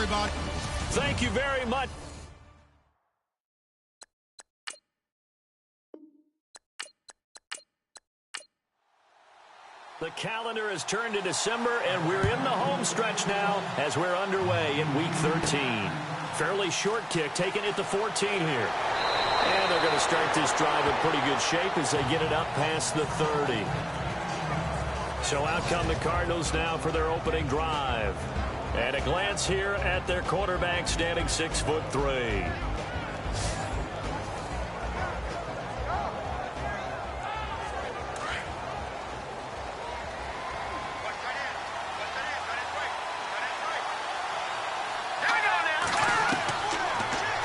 everybody. Thank you very much. The calendar has turned to December, and we're in the home stretch now as we're underway in Week 13. Fairly short kick, taking it to 14 here. And they're going to start this drive in pretty good shape as they get it up past the 30. So out come the Cardinals now for their opening drive. And a glance here at their quarterback, standing 6'3".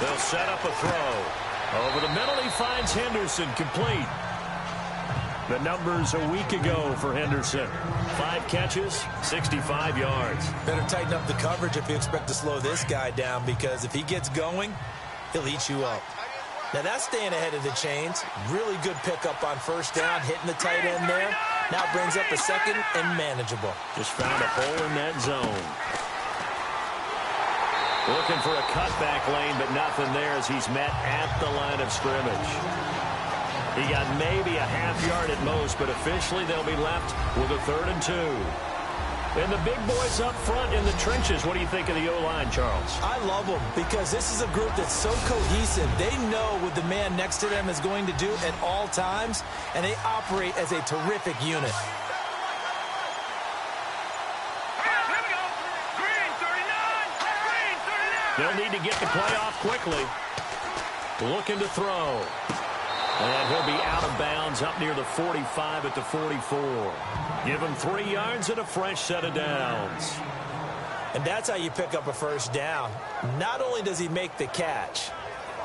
They'll set up a throw. Over the middle, he finds Henderson, complete. The numbers a week ago for Henderson. 5 catches, 65 yards. Better tighten up the coverage if you expect to slow this guy down, because if he gets going, he'll eat you up. Now that's staying ahead of the chains. Really good pickup on first down, hitting the tight end there. Now brings up a second and manageable. Just found a hole in that zone. Looking for a cutback lane, but nothing there as he's met at the line of scrimmage. He got maybe a half yard at most, but officially they'll be left with a 3rd and 2. And the big boys up front in the trenches. What do you think of the O-line, Charles? I love them because this is a group that's so cohesive. They know what the man next to them is going to do at all times, and they operate as a terrific unit. They'll need to get the play off quickly. Looking to throw. And he'll be out of bounds up near the 45 at the 44. Give him 3 yards and a fresh set of downs. And that's how you pick up a first down. Not only does he make the catch,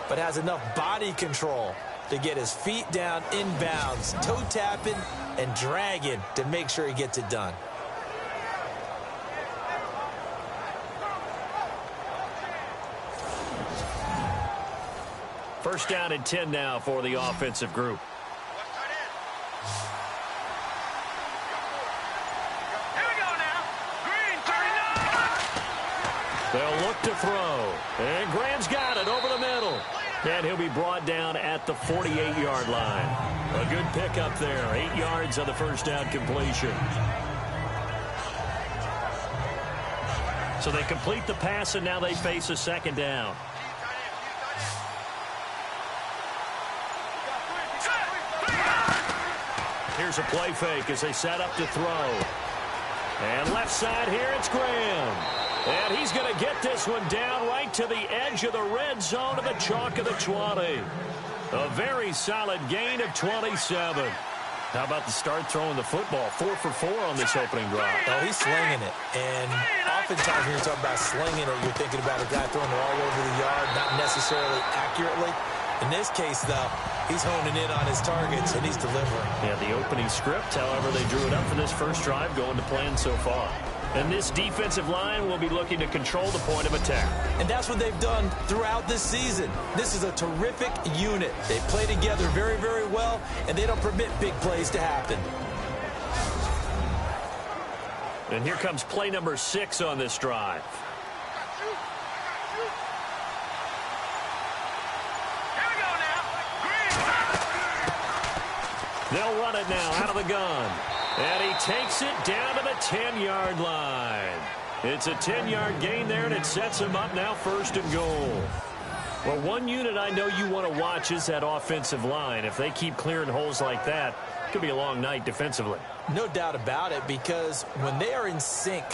but has enough body control to get his feet down in bounds, toe tapping and dragging to make sure he gets it done. First down and 10 now for the offensive group. Here we go now. Green, 39. They'll look to throw. And Graham's got it over the middle. And he'll be brought down at the 48-yard line. A good pickup there. 8 yards on the first down completion. So they complete the pass, and now they face a second down. Here's a play fake as they set up to throw. And left side here, it's Graham. And he's going to get this one down right to the edge of the red zone of the chalk of the 20. A very solid gain of 27. How about the start throwing the football? 4 for 4 on this opening drive. Oh, he's slinging it. And oftentimes when you're talking about slinging it, you're thinking about a guy throwing it all over the yard, not necessarily accurately. In this case, though, he's honing in on his targets, and he's delivering. Yeah, the opening script, however, they drew it up for this first drive, going to plan so far. And this defensive line will be looking to control the point of attack. And that's what they've done throughout this season. This is a terrific unit. They play together very, very well, and they don't permit big plays to happen. And here comes play number 6 on this drive. They'll run it now out of the gun. And he takes it down to the 10-yard line. It's a 10-yard gain there, and it sets him up now 1st and goal. Well, one unit I know you want to watch is that offensive line. If they keep clearing holes like that, it could be a long night defensively. No doubt about it, because when they are in sync,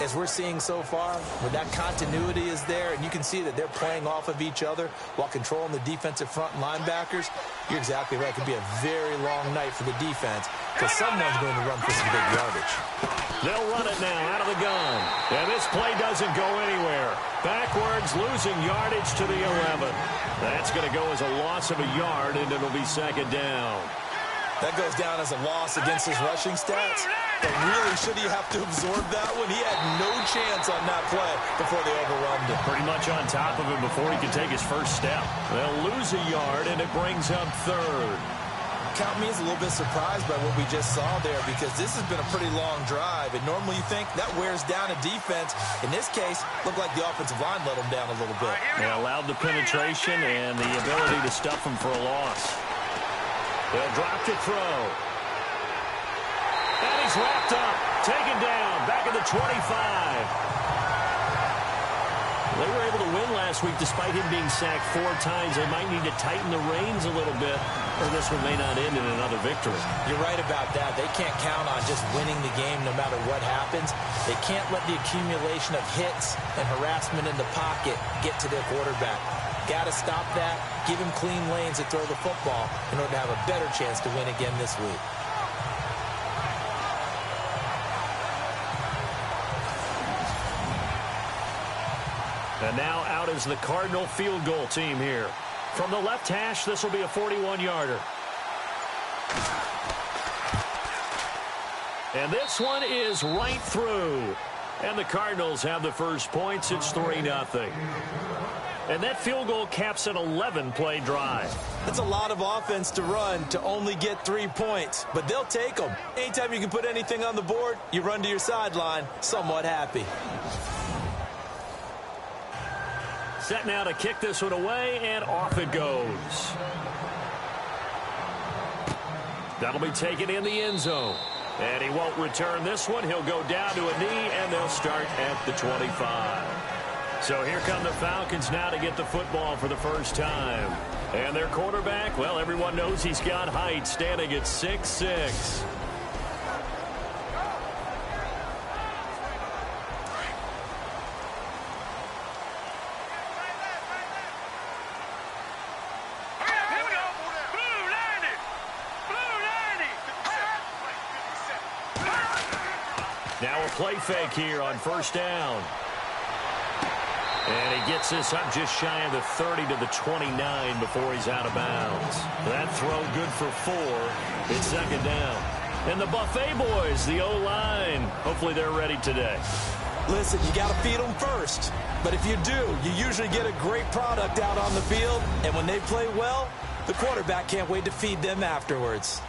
as we're seeing so far, when that continuity is there and you can see that they're playing off of each other while controlling the defensive front and linebackers, you're exactly right. It could be a very long night for the defense because someone's going to run for some big yardage. They'll run it now out of the gun. And this play doesn't go anywhere. Backwards, losing yardage to the 11. That's going to go as a loss of a yard, and it'll be 2nd down. That goes down as a loss against his rushing stats. But really, should he have to absorb that one? He had no chance on that play before they overwhelmed him. Pretty much on top of him before he could take his first step. They'll lose a yard, and it brings up 3rd. count me as a little bit surprised by what we just saw there, because this has been a pretty long drive, and normally you think that wears down a defense. In this case, looked like the offensive line let them down a little bit. They allowed the penetration and the ability to stuff them for a loss. They'll drop to throw. And he's wrapped up, taken down, back at the 25. They were able to win last week despite him being sacked 4 times. They might need to tighten the reins a little bit, or this one may not end in another victory. You're right about that. They can't count on just winning the game no matter what happens. They can't let the accumulation of hits and harassment in the pocket get to their quarterback. Got to stop that, give him clean lanes to throw the football in order to have a better chance to win again this week. And now out is the Cardinal field goal team here. From the left hash, this will be a 41-yarder. And this one is right through. And the Cardinals have the first points. It's 3-0. And that field goal caps an 11-play drive. That's a lot of offense to run to only get 3 points, but they'll take them. Anytime you can put anything on the board, you run to your sideline somewhat happy. Set now to kick this one away, and off it goes. That'll be taken in the end zone. And he won't return this one. He'll go down to a knee, and they'll start at the 25. So here come the Falcons now to get the football for the first time. And their quarterback, well, everyone knows he's got height, standing at 6'6". Now a play fake here on first down. And he gets this up just shy of the 30 to the 29 before he's out of bounds. That throw good for 4. It's second down. And the Buffet boys, the O-line, hopefully they're ready today. Listen, you got to feed them first. But if you do, you usually get a great product out on the field. And when they play well, the quarterback can't wait to feed them afterwards.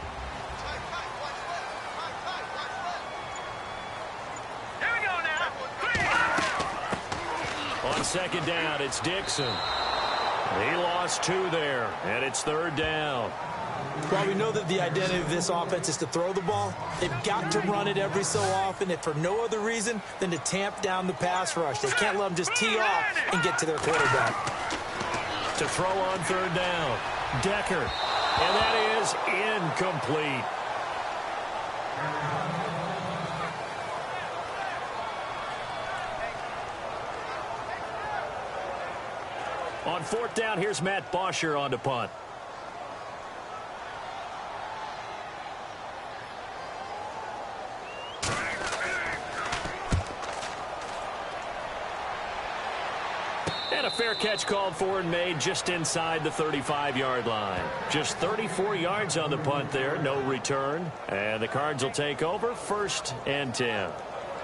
On second down, it's Dixon. He lost 2 there, and it's third down. While we know that the identity of this offense is to throw the ball, they've got to run it every so often, if for no other reason than to tamp down the pass rush. They can't let them just tee off and get to their quarterback. To throw on third down, Decker. And that is incomplete. On fourth down, here's Matt Bosher on to punt. And a fair catch called for and made just inside the 35-yard line. Just 34 yards on the punt there, no return. And the Cards will take over, 1st and 10.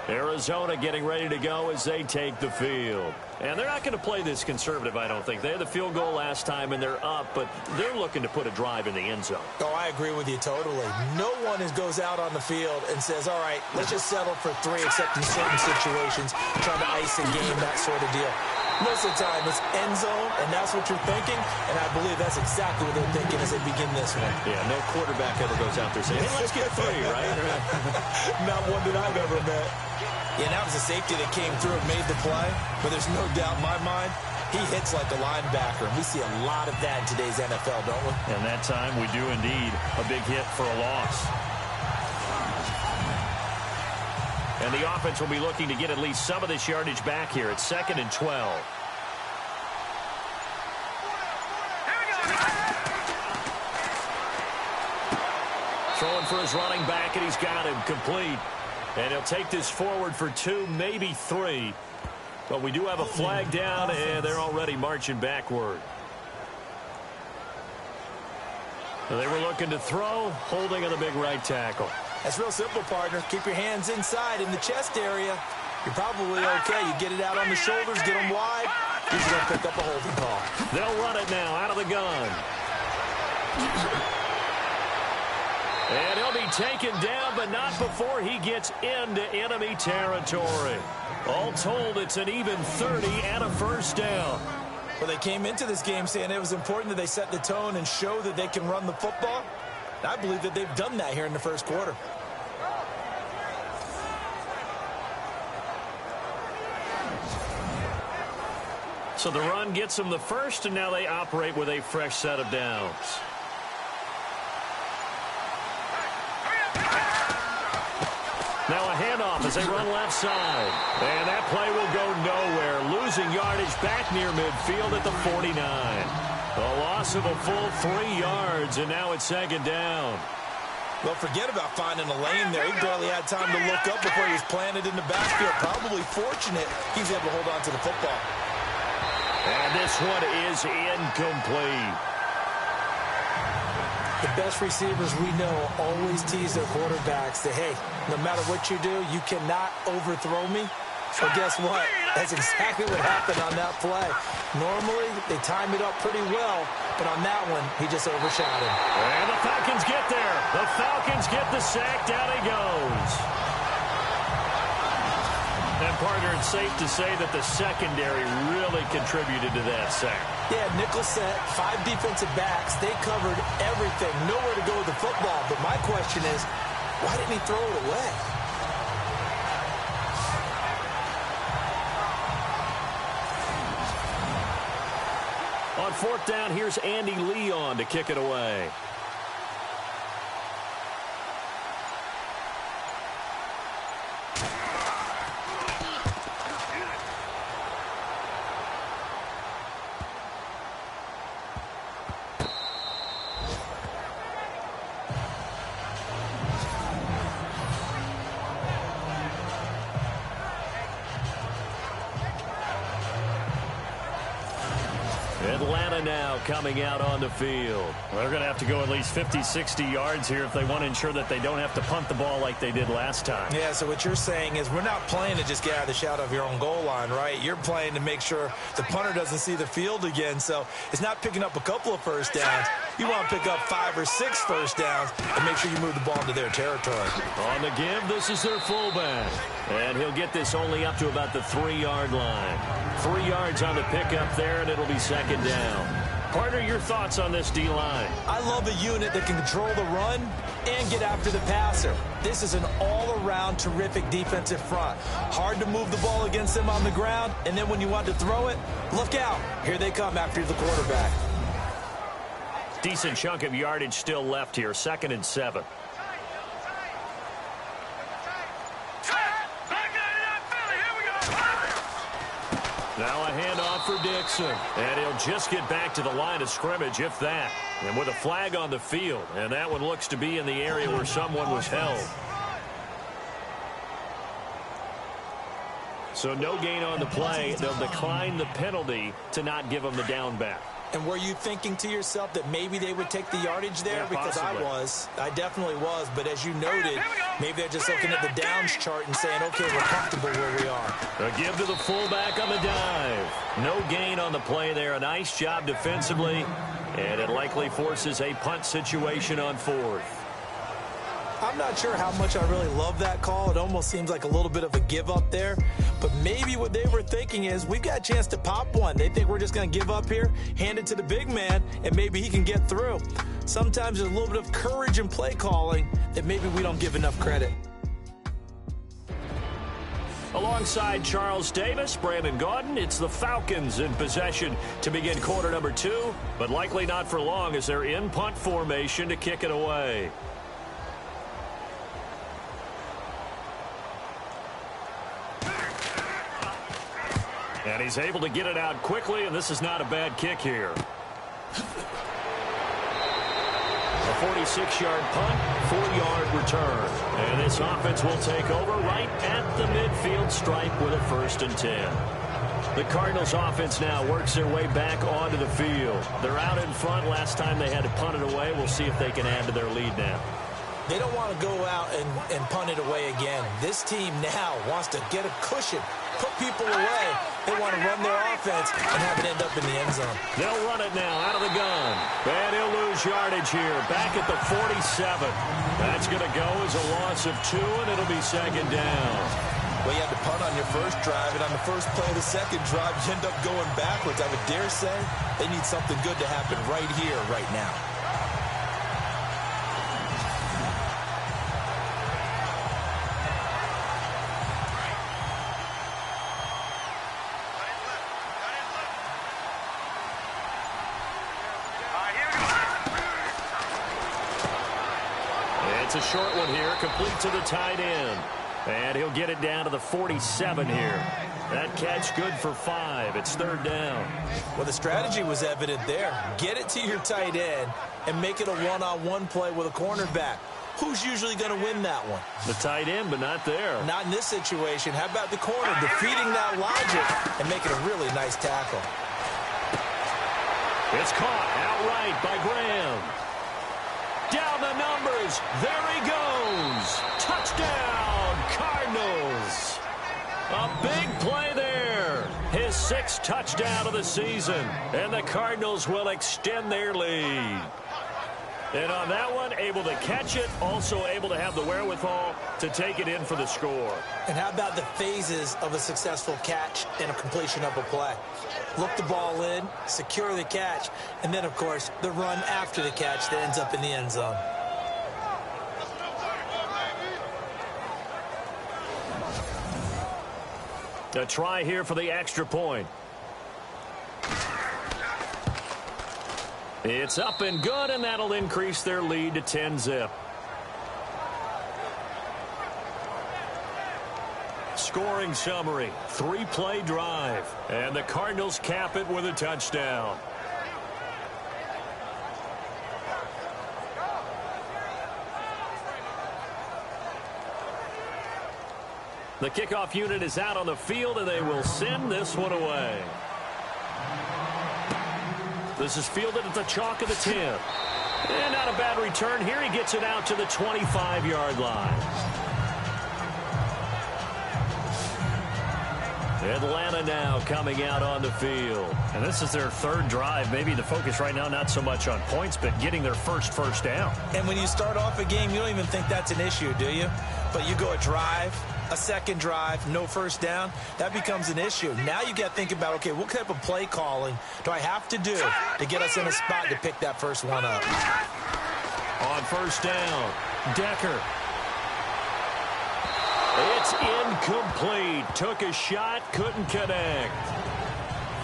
Arizona getting ready to go as they take the field. And they're not going to play this conservative, I don't think. They had the field goal last time, and they're up, but they're looking to put a drive in the end zone. Oh, I agree with you totally. No one goes out on the field and says, all right, let's just settle for 3, except in certain situations, trying to ice a game, that sort of deal. Most of the time, it's end zone, and that's what you're thinking, and I believe that's exactly what they're thinking as they begin this one. Yeah, no quarterback ever goes out there saying, hey, let's get 3, right? Not one that I've ever met. Yeah, that was a safety that came through and made the play, but there's no doubt in my mind, he hits like a linebacker, and we see a lot of that in today's NFL, don't we? And that time, we do indeed a big hit for a loss. And the offense will be looking to get at least some of this yardage back here. It's 2nd and 12. Throwing for his running back, and he's got him complete. And he'll take this forward for 2, maybe 3. But we do have a flag down, and they're already marching backward. So they were looking to throw, holding on the big right tackle. That's real simple, partner. Keep your hands inside in the chest area. You're probably okay. You get it out on the shoulders, get them wide. He's going to pick up a holding call. They'll run it now out of the gun. And he'll be taken down, but not before he gets into enemy territory. All told, it's an even 30 and a first down. Well, they came into this game saying it was important that they set the tone and show that they can run the football. And I believe that they've done that here in the first quarter. So the run gets them the first, and now they operate with a fresh set of downs. Now a handoff as they run left side. And that play will go nowhere. Losing yardage back near midfield at the 49. A loss of a full 3 yards, and now it's second down. Well, forget about finding a lane there. He barely had time to look up before he was planted in the backfield. Probably fortunate he's able to hold on to the football. And this one is incomplete. The best receivers we know always tease their quarterbacks that, hey, no matter what you do, you cannot overthrow me. So guess what? That's exactly what happened on that play. Normally, they time it up pretty well, but on that one, he just overshot him. And the Falcons get there. The Falcons get the sack. Down he goes. And, partner, it's safe to say that the secondary really contributed to that sack. Yeah, nickel set, 5 defensive backs. They covered everything. Nowhere to go with the football. But my question is, why didn't he throw it away? On fourth down, here's Andy Leon to kick it away. Atlanta now coming out on the field. Well, they're going to have to go at least 50, 60 yards here if they want to ensure that they don't have to punt the ball like they did last time. Yeah, so what you're saying is we're not playing to just get out of the shadow of your own goal line, right? You're playing to make sure the punter doesn't see the field again. So it's not picking up a couple of first downs. You want to pick up 5 or 6 first downs and make sure you move the ball into their territory. On the give, this is their fullback. And he'll get this only up to about the 3-yard line. 3 yards on the pickup there, and it'll be second down. Partner, your thoughts on this D-line? I love a unit that can control the run and get after the passer. This is an all-around terrific defensive front. Hard to move the ball against them on the ground, and then when you want to throw it, look out. Here they come after the quarterback. Decent chunk of yardage still left here, 2nd and 7. Now a handoff for Dixon. And he'll just get back to the line of scrimmage, if that. And with a flag on the field. And that one looks to be in the area where someone was held. So no gain on the play. They'll decline the penalty to not give him the down back. And were you thinking to yourself that maybe they would take the yardage there? Yeah, because possibly. I definitely was. But as you noted, maybe they're just looking at the downs chart and saying, okay, we're comfortable where we are. A give to the fullback on the dive. No gain on the play there. A nice job defensively. And it likely forces a punt situation on 4th. I'm not sure how much I really love that call. It almost seems like a little bit of a give up there. But maybe what they were thinking is we've got a chance to pop one. They think we're just going to give up here, hand it to the big man, and maybe he can get through. Sometimes there's a little bit of courage in play calling that maybe we don't give enough credit. Alongside Charles Davis, Brandon Gaudin, it's the Falcons in possession to begin quarter number 2, but likely not for long as they're in punt formation to kick it away. And he's able to get it out quickly, and this is not a bad kick here. A 46-yard punt, 4-yard return. And this offense will take over right at the midfield stripe with a 1st and 10. The Cardinals offense now works their way back onto the field. They're out in front. Last time they had to punt it away. We'll see if they can add to their lead now. They don't want to go out and punt it away again. This team now wants to get a cushion, put people away, They want to run their offense and have it end up in the end zone. They'll run it now out of the gun. And he'll lose yardage here. Back at the 47. That's going to go as a loss of 2, and it'll be second down. Well, you had to punt on your first drive, and on the first play of the second drive, you end up going backwards. I would dare say they need something good to happen right here, right now. It's a short one here, complete to the tight end. And he'll get it down to the 47 here. That catch good for 5. It's third down. Well, the strategy was evident there. Get it to your tight end and make it a one-on-one play with a cornerback. Who's usually going to win that one? The tight end, but not there. Not in this situation. How about the corner defeating that logic and making a really nice tackle? It's caught outright by Graham. Down the numbers. There he goes. Touchdown, Cardinals. A big play there. His 6th touchdown of the season. And the Cardinals will extend their lead. And on that one, able to catch it, also able to have the wherewithal to take it in for the score. And how about the phases of a successful catch and a completion of a play? Look the ball in, secure the catch, and then, of course, the run after the catch that ends up in the end zone. A try here for the extra point. It's up and good, and that'll increase their lead to 10-zip. Scoring summary, 3-play drive, and the Cardinals cap it with a touchdown. The kickoff unit is out on the field, and they will send this one away. This is fielded at the chalk of the 10. And not a bad return here. He gets it out to the 25-yard line. Atlanta now coming out on the field. And this is their 3rd drive. Maybe the focus right now not so much on points, but getting their first down. And when you start off a game, you don't even think that's an issue, do you? But you go a drive, a second drive, no first down, that becomes an issue. Now you got to think about, okay, what type of play calling do I have to do to get us in a spot to pick that first one up? On first down, Decker. It's incomplete. Took a shot, couldn't connect.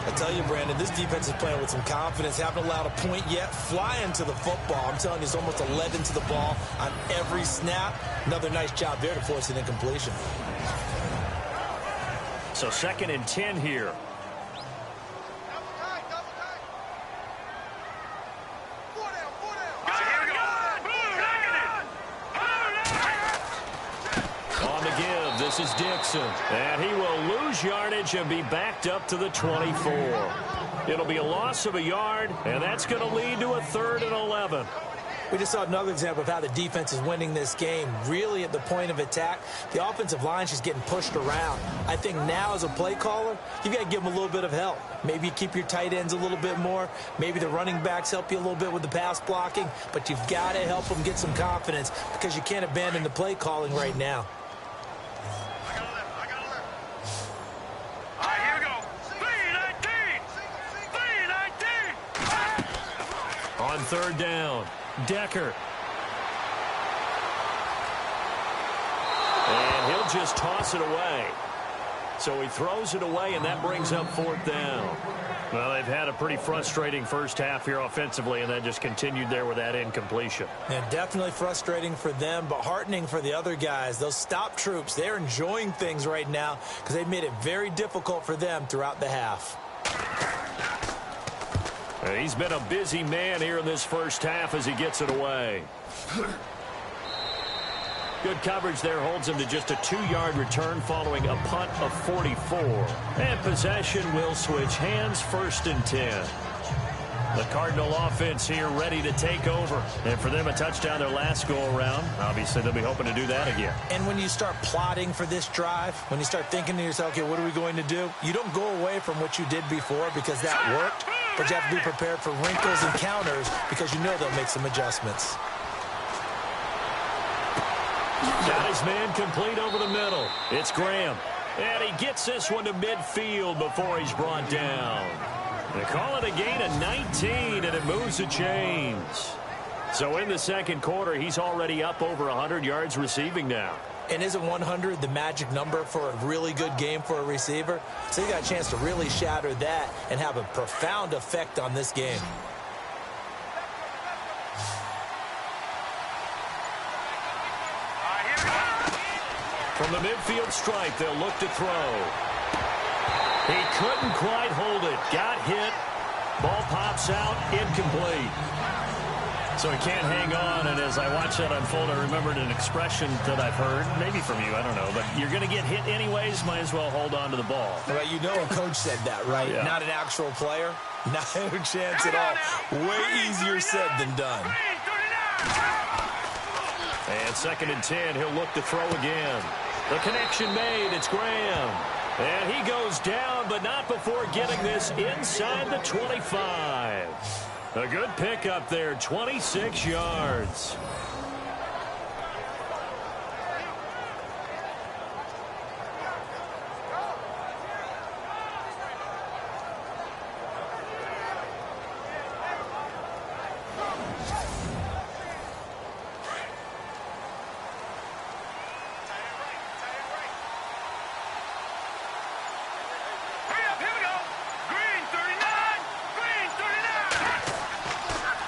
I tell you, Brandon, this defense is playing with some confidence. Haven't allowed a point yet. Flying to the football. I'm telling you, it's almost 11 to the ball on every snap. Another nice job there to force an incompletion. So 2nd and 10 here. This is Dixon, and he will lose yardage and be backed up to the 24. It'll be a loss of a yard, and that's going to lead to a 3rd and 11. We just saw another example of how the defense is winning this game. Really at the point of attack, the offensive line is just getting pushed around. I think now as a play caller, you've got to give them a little bit of help. Maybe keep your tight ends a little bit more. Maybe the running backs help you a little bit with the pass blocking, but you've got to help them get some confidence because you can't abandon the play calling right now. On 3rd down, Decker. And he'll just toss it away. So he throws it away, and that brings up 4th down. Well, they've had a pretty frustrating first half here offensively, and then just continued there with that incompletion. Yeah, definitely frustrating for them, but heartening for the other guys. Those stop troops, they're enjoying things right now because they've made it very difficult for them throughout the half. He's been a busy man here in this first half as he gets it away. Good coverage there holds him to just a 2-yard return following a punt of 44. And possession will switch hands, 1st and 10. The Cardinal offense here ready to take over. And for them, a touchdown their last go-around. Obviously, they'll be hoping to do that again. And when you start plotting for this drive, when you start thinking to yourself, okay, what are we going to do? You don't go away from what you did before because that worked, but you have to be prepared for wrinkles and counters because you know they'll make some adjustments. Got his man complete over the middle. It's Graham. And he gets this one to midfield before he's brought down. They call it a gain of 19, and it moves the chains. So in the second quarter, he's already up over 100 yards receiving now. And isn't 100 the magic number for a really good game for a receiver? So you got a chance to really shatter that and have a profound effect on this game. From the midfield stripe, they'll look to throw. He couldn't quite hold it. Got hit. Ball pops out. Incomplete. So he can't hang on, and as I watch that unfold, I remembered an expression that I've heard, maybe from you, I don't know, but you're going to get hit anyways, might as well hold on to the ball. Well, you know a coach said that, right? Yeah. Not an actual player. Not a chance at all. Way easier said than done. And 2nd and 10, he'll look to throw again. The connection made. It's Graham. And he goes down, but not before getting this inside the 25. A good pickup there, 26 yards.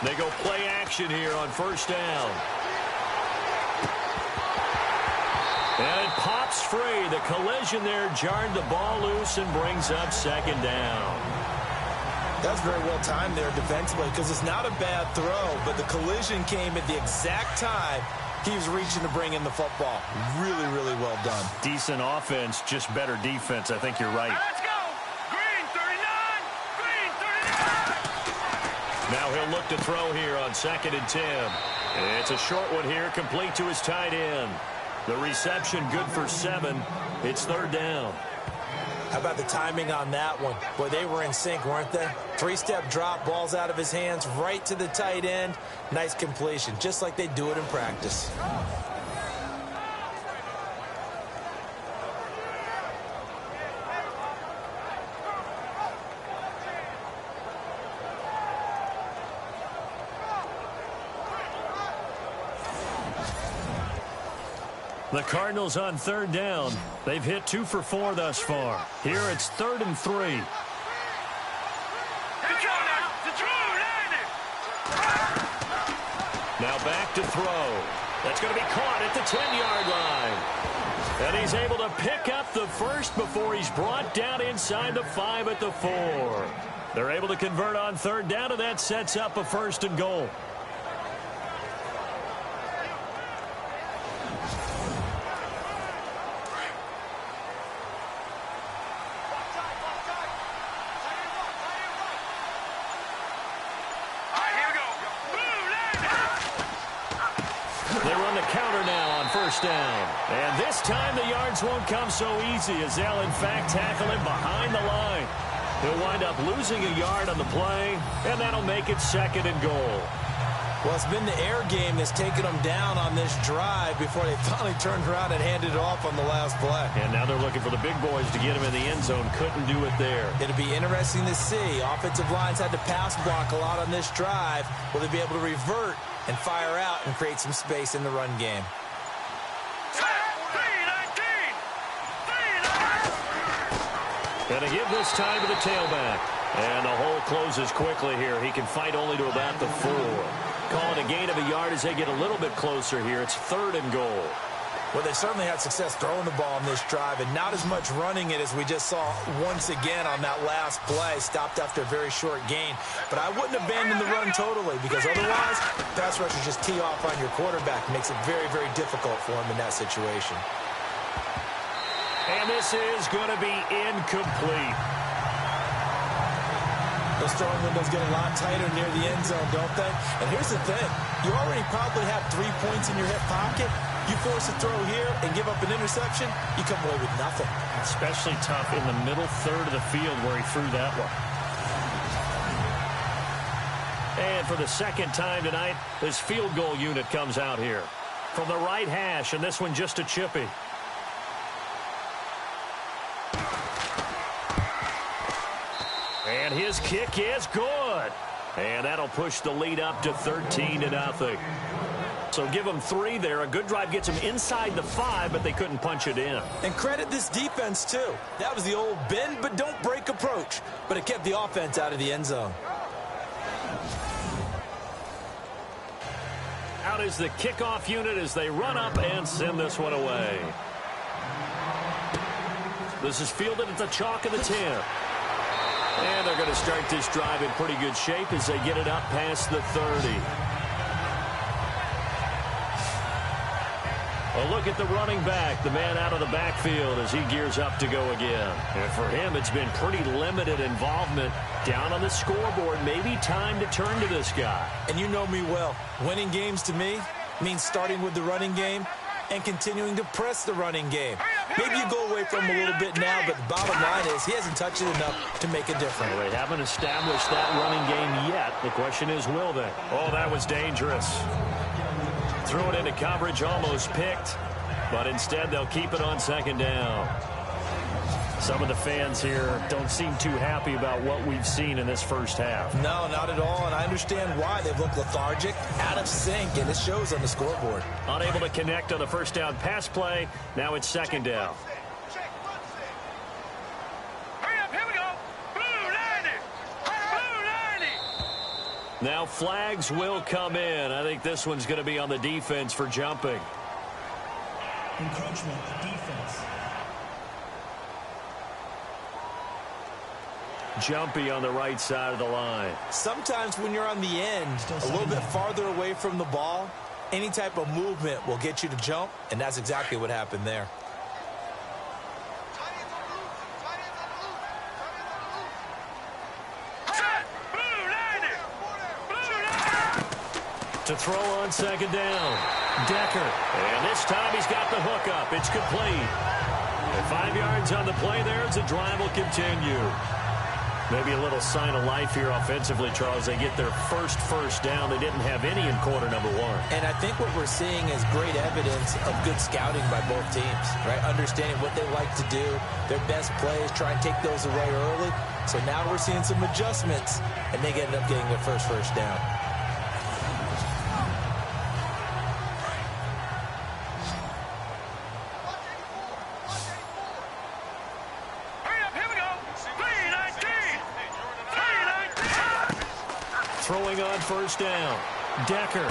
They go play action here on 1st down. And it pops free. The collision there jarred the ball loose and brings up 2nd down. That's very well timed there defensively because it's not a bad throw, but the collision came at the exact time he was reaching to bring in the football. Really, really well done. Decent offense, just better defense. I think you're right. Let's go. Green 39. Green 39. Now he'll look to throw here on 2nd and 10. It's a short one here, complete to his tight end. The reception good for 7. It's 3rd down. How about the timing on that one? Boy, they were in sync, weren't they? 3-step drop, balls out of his hands, right to the tight end. Nice completion, just like they do it in practice. The Cardinals on 3rd down. They've hit 2 for 4 thus far. Here it's 3rd and 3. Now back to throw. That's going to be caught at the 10-yard line. And he's able to pick up the first before he's brought down inside the 5 at the 4. They're able to convert on 3rd down, and that sets up a 1st and goal. Down. And this time the yards won't come so easy as they'll in fact tackle him behind the line. He'll wind up losing a yard on the play, and that'll make it 2nd and goal. Well, it's been the air game that's taken them down on this drive before they finally turned around and handed it off on the last play. And now they're looking for the big boys to get him in the end zone. Couldn't do it there. It'll be interesting to see. Offensive lines had to pass block a lot on this drive. Will they be able to revert and fire out and create some space in the run game? And to give this time to the tailback. And the hole closes quickly here. He can fight only to about the 4. Calling a gain of a yard as they get a little bit closer here. It's 3rd and goal. Well, they certainly had success throwing the ball on this drive and not as much running it as we just saw once again on that last play. Stopped after a very short gain. But I wouldn't abandon the run totally because otherwise, pass rushers just tee off on your quarterback. Makes it very, very difficult for him in that situation. And this is going to be incomplete. Those throwing windows get a lot tighter near the end zone, don't they? And here's the thing. You already probably have 3 points in your hip pocket. You force a throw here and give up an interception, you come away with nothing. Especially tough in the middle third of the field where he threw that one. And for the second time tonight, this field goal unit comes out here. From the right hash, and this one just a chippy. And his kick is good. And that'll push the lead up to 13-0. So give them 3 there. A good drive gets them inside the 5, but they couldn't punch it in. And credit this defense, too. That was the old bend but don't break approach. But it kept the offense out of the end zone. Out is the kickoff unit as they run up and send this one away. This is fielded at the chalk of the 10. And they're going to start this drive in pretty good shape as they get it up past the 30. A look at the running back, the man out of the backfield as he gears up to go again. And for him, it's been pretty limited involvement down on the scoreboard. Maybe time to turn to this guy. And you know me well. Winning games to me means starting with the running game and continuing to press the running game. Maybe you go away from him a little bit now, but the bottom line is he hasn't touched it enough to make a difference. Well, they haven't established that running game yet. The question is, will they? Oh, that was dangerous. Threw it into coverage, almost picked, but instead they'll keep it on second down. Some of the fans here don't seem too happy about what we've seen in this first half. No, not at all, and I understand why. They've looked lethargic, out of sync, and it shows on the scoreboard. Unable to connect on the first down pass play. Now it's second down. Here we go. Blue 90. Blue 90. Now flags will come in. I think this one's going to be on the defense for jumping. Encroachment, defense. Jumpy on the right side of the line. Sometimes when you're on the end, a little bit farther away from the ball, any type of movement will get you to jump, and that's exactly what happened there. To throw on second down. Decker. And this time he's got the hook up. It's complete. And 5 yards on the play there as the drive will continue. Maybe a little sign of life here offensively, Charles. They get their first down. They didn't have any in quarter number 1. And I think what we're seeing is great evidence of good scouting by both teams, right? Understanding what they like to do, their best plays, try and take those away early. So now we're seeing some adjustments, and they end up getting their first down. Throwing on first down. Decker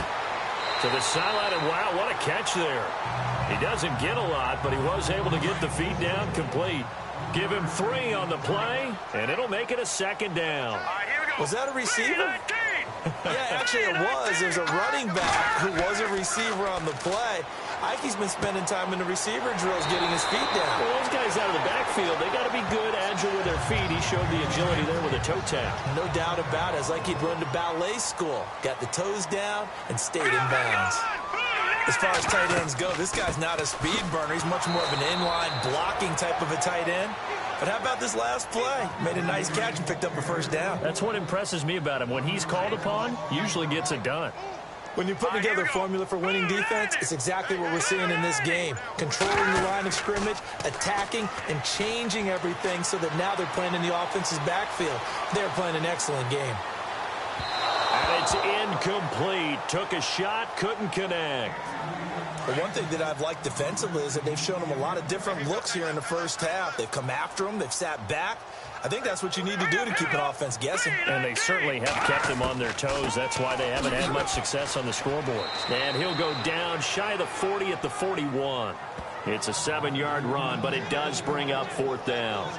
to the sideline, and wow, what a catch there. He doesn't get a lot, but he was able to get the feet down complete. Give him 3 on the play, and it'll make it a second down. Was that a receiver? Yeah, actually it was. There's a running back who was a receiver on the play. Ike's been spending time in the receiver drills getting his feet down. Well, those guys out of the backfield, they got to be good, agile with their feet. He showed the agility there with a toe tap. No doubt about it. It's like he'd run to ballet school. Got the toes down and stayed in bounds. As far as tight ends go, this guy's not a speed burner. He's much more of an inline blocking type of a tight end. But how about this last play? Made a nice catch and picked up a first down. That's what impresses me about him. When he's called upon, usually gets it done. When you put together a formula for winning defense, it's exactly what we're seeing in this game. Controlling the line of scrimmage, attacking, and changing everything so that now they're playing in the offense's backfield. They're playing an excellent game. And it's incomplete. Took a shot, couldn't connect. But one thing that I've liked defensively is that they've shown them a lot of different looks here in the first half. They've come after them. They've sat back. I think that's what you need to do to keep an offense guessing. And they certainly have kept them on their toes. That's why they haven't had much success on the scoreboard. And he'll go down shy of the 40 at the 41. It's a 7-yard run, but it does bring up 4th down.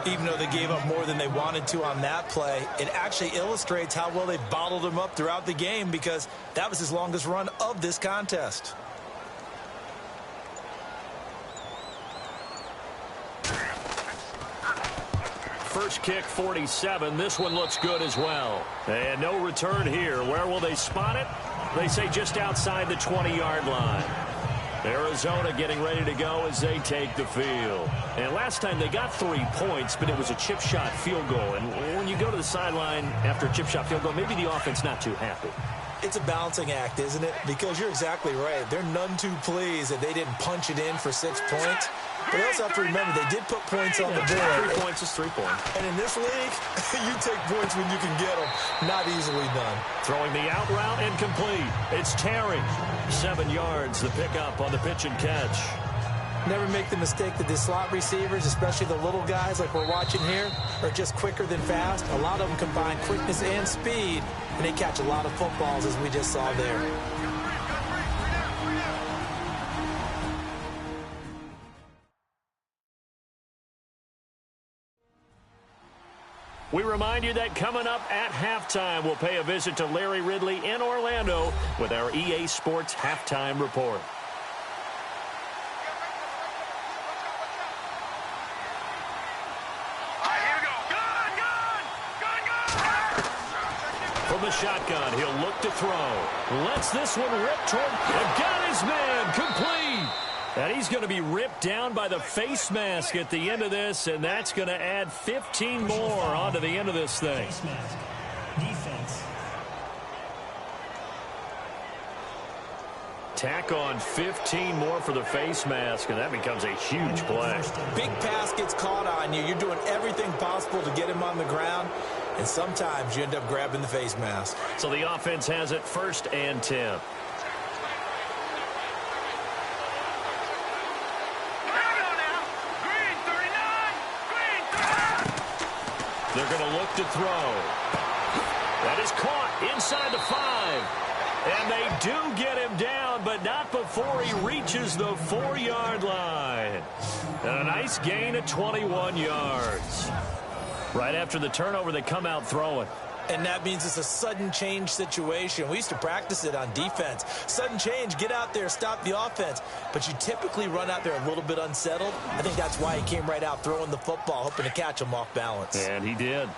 Even though they gave up more than they wanted to on that play, it actually illustrates how well they bottled him up throughout the game because that was his longest run of this contest. first kick 47. This one looks good as well. And no return here. Where will they spot it? They say just outside the 20-yard line. Arizona getting ready to go as they take the field. And last time they got 3 points, but it was a chip shot field goal. And when you go to the sideline after a chip shot field goal, maybe the offense not too happy. It's a balancing act, isn't it? Because you're exactly right. They're none too pleased that they didn't punch it in for 6 points. But you also have to remember they did put points on the board. 3 points is 3 points. And in this league, you take points when you can get them. Not easily done. Throwing the out route incomplete. It's Terry. 7 yards, the pickup on the pitch and catch. Never make the mistake that the slot receivers, especially the little guys like we're watching here, are just quicker than fast. A lot of them combine quickness and speed, and they catch a lot of footballs, as we just saw there. We remind you that coming up at halftime, we'll pay a visit to Larry Ridley in Orlando with our EA Sports Halftime Report. From the shotgun, he'll look to throw. Lets this one rip toward, and got his man, complete. And he's going to be ripped down by the face mask at the end of this, and that's going to add 15 more onto the end of this thing. Defense. Tack on 15 more for the face mask, and that becomes a huge play. Big pass gets caught on you. You're doing everything possible to get him on the ground, and sometimes you end up grabbing the face mask. So the offense has it 1st and 10. They're going to look to throw. That is caught inside the 5. And they do get him down, but not before he reaches the 4-yard line. And a nice gain of 21 yards. Right after the turnover, they come out throwing. And that means it's a sudden change situation. We used to practice it on defense. Sudden change, get out there, stop the offense. But you typically run out there a little bit unsettled. I think that's why he came right out throwing the football, hoping to catch him off balance. And he did. Here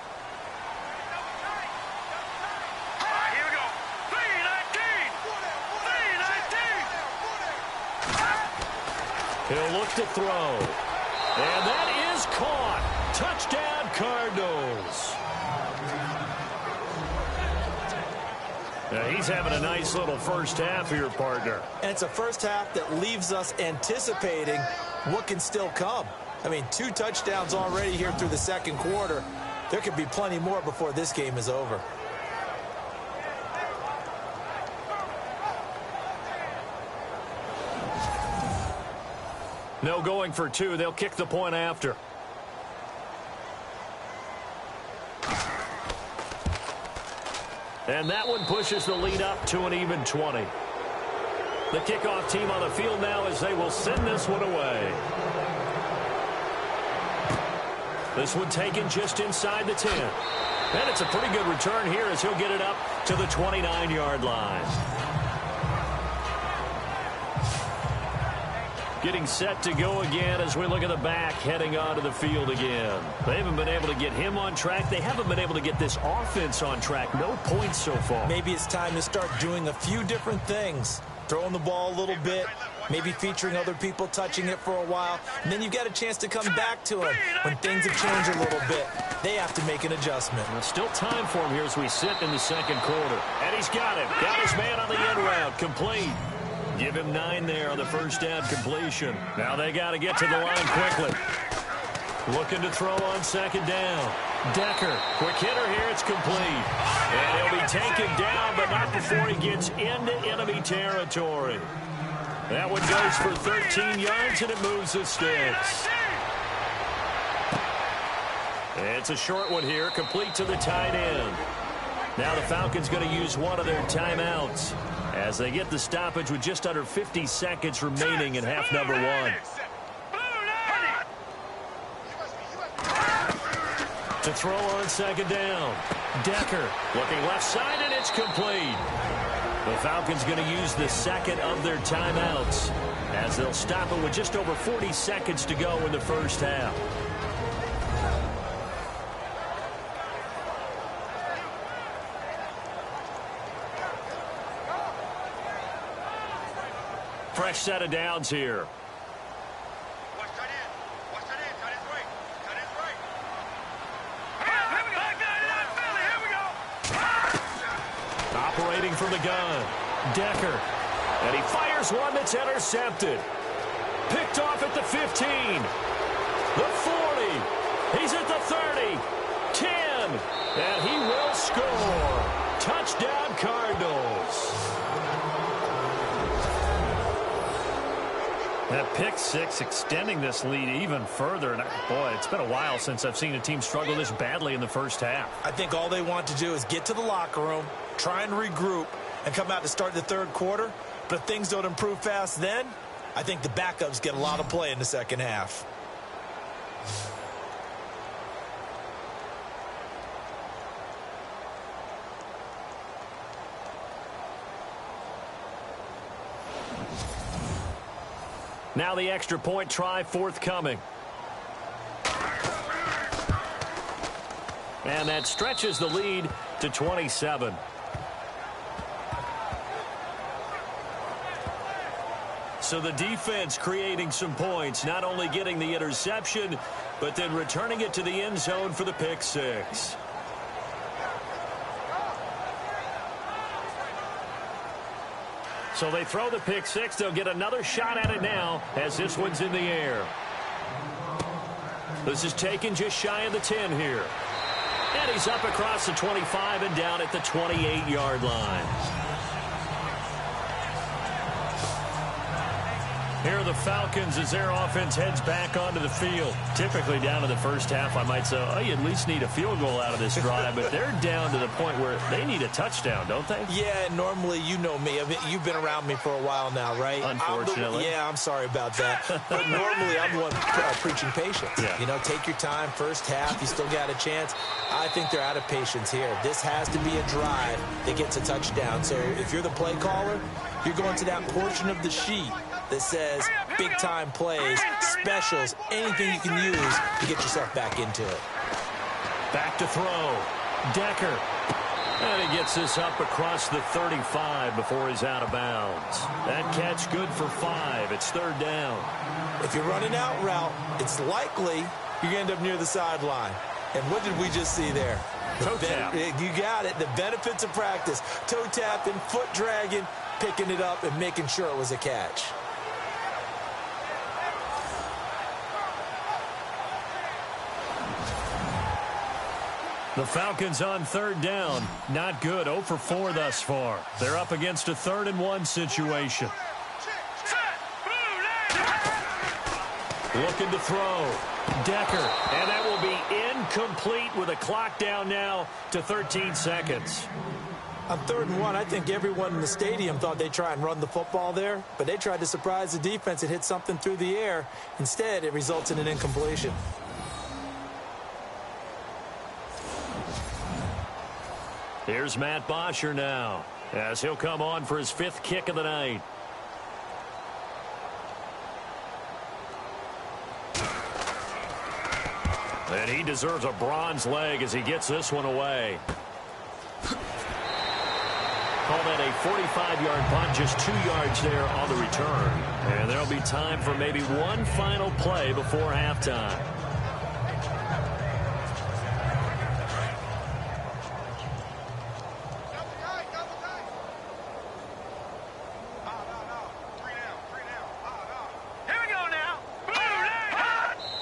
we go. 3-19. He'll look to throw. And that is caught. Touchdown, Cardinals. Now he's having a nice little first half here, partner. And it's a first half that leaves us anticipating what can still come. I mean, 2 touchdowns already here through the second quarter. There could be plenty more before this game is over. No going for 2. They'll kick the point after. And that one pushes the lead up to an even 20. The kickoff team on the field now as they will send this one away. This one taken just inside the 10. And it's a pretty good return here as he'll get it up to the 29-yard line. Getting set to go again as we look at the back heading onto the field again. They haven't been able to get him on track. They haven't been able to get this offense on track. No points so far. Maybe it's time to start doing a few different things. Throwing the ball a little bit, maybe featuring other people touching it for a while, and then you got a chance to come back to him when things have changed a little bit. They have to make an adjustment. Well, still time for him here as we sit in the second quarter. And he's got him. Got his man on the end route. Complete. Give him 9 there on the first down completion. Now they got to get to the line quickly. Looking to throw on second down. Decker, quick hitter here. It's complete. And he'll be taken down, but not before he gets into enemy territory. That one goes for 13 yards, and it moves the sticks. It's a short one here, complete to the tight end. Now the Falcons going to use one of their timeouts as they get the stoppage with just under 50 seconds remaining in half number 1. To throw on second down. Decker looking left side, and it's complete. The Falcons going to use the second of their timeouts as they'll stop it with just over 40 seconds to go in the first half. fresh set of downs here. Watch tight end. Watch tight end. Tight end's right. Tight end's right. Here we go. Here we go. Operating from the gun. Decker. And he fires one that's intercepted. Picked off at the 15. The 40. He's at the 30. 10. And he will score. Touchdown, Cardinals. That pick six extending this lead even further. And boy, it's been a while since I've seen a team struggle this badly in the first half. I think all they want to do is get to the locker room, try and regroup, and come out to start the third quarter. But if things don't improve fast then, I think the backups get a lot of play in the second half. Now the extra point try forthcoming. And that stretches the lead to 27. So the defense creating some points, not only getting the interception, but then returning it to the end zone for the pick six. So they throw the pick six. They'll get another shot at it now as this one's in the air. This is taken just shy of the 10 here. And he's up across the 25 and down at the 28-yard line. Here are the Falcons as their offense heads back onto the field. Typically down to the first half, I might say, oh, you at least need a field goal out of this drive. But they're down to the point where they need a touchdown, don't they? Yeah, normally, you know me. I mean, you've been around me for a while now, right? Unfortunately. I'm sorry about that. But normally, I'm the one preaching patience. Yeah. You know, take your time, first half, you still got a chance. I think they're out of patience here. This has to be a drive that gets a touchdown. So if you're the play caller, you're going to that portion of the sheet that says big-time plays, specials, anything you can use to get yourself back into it. Back to throw. Decker. And he gets this up across the 35 before he's out of bounds. That catch good for 5. It's third down. If you're running out route, it's likely you're going to end up near the sideline. And what did we just see there? Toe tap. You got it. The benefits of practice. Toe tapping, foot dragging, picking it up, and making sure it was a catch. The Falcons on third down. Not good. 0 for 4 thus far. They're up against a 3rd and 1 situation. Looking to throw. Decker. And that will be incomplete with a clock down now to 13 seconds. On 3rd and 1, I think everyone in the stadium thought they'd try and run the football there, but they tried to surprise the defense and hit something through the air. Instead, it results in an incompletion. Here's Matt Bosher now as he'll come on for his 5th kick of the night. And he deserves a bronze leg as he gets this one away. Call that a 45-yard punt, just 2 yards there on the return. And there'll be time for maybe one final play before halftime.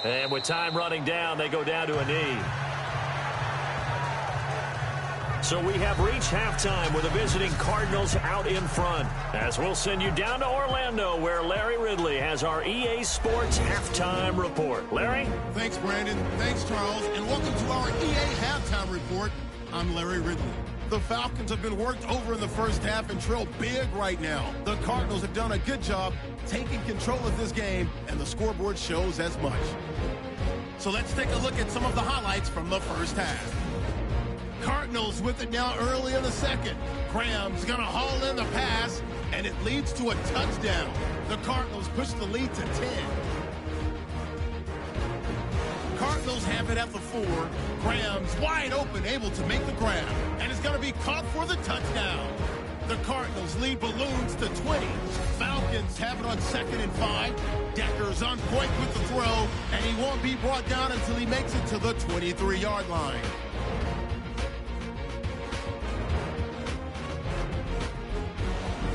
And with time running down, they go down to a knee. So we have reached halftime with the visiting Cardinals out in front. As we'll send you down to Orlando, where Larry Ridley has our EA Sports Halftime Report. Larry? Thanks, Brandon. Thanks, Charles. And welcome to our EA Halftime Report. I'm Larry Ridley. The Falcons have been worked over in the first half and trail big right now. The Cardinals have done a good job taking control of this game, and the scoreboard shows as much. So let's take a look at some of the highlights from the first half. Cardinals with it now early in the second. Graham's going to haul in the pass, and it leads to a touchdown. The Cardinals push the lead to 10. Cardinals have it at the 4. Graham's wide open, able to make the grab, and it's going to be caught for the touchdown. The Cardinals lead balloons to 20. Falcons have it on 2nd and 5. Decker's on point with the throw, and he won't be brought down until he makes it to the 23-yard line.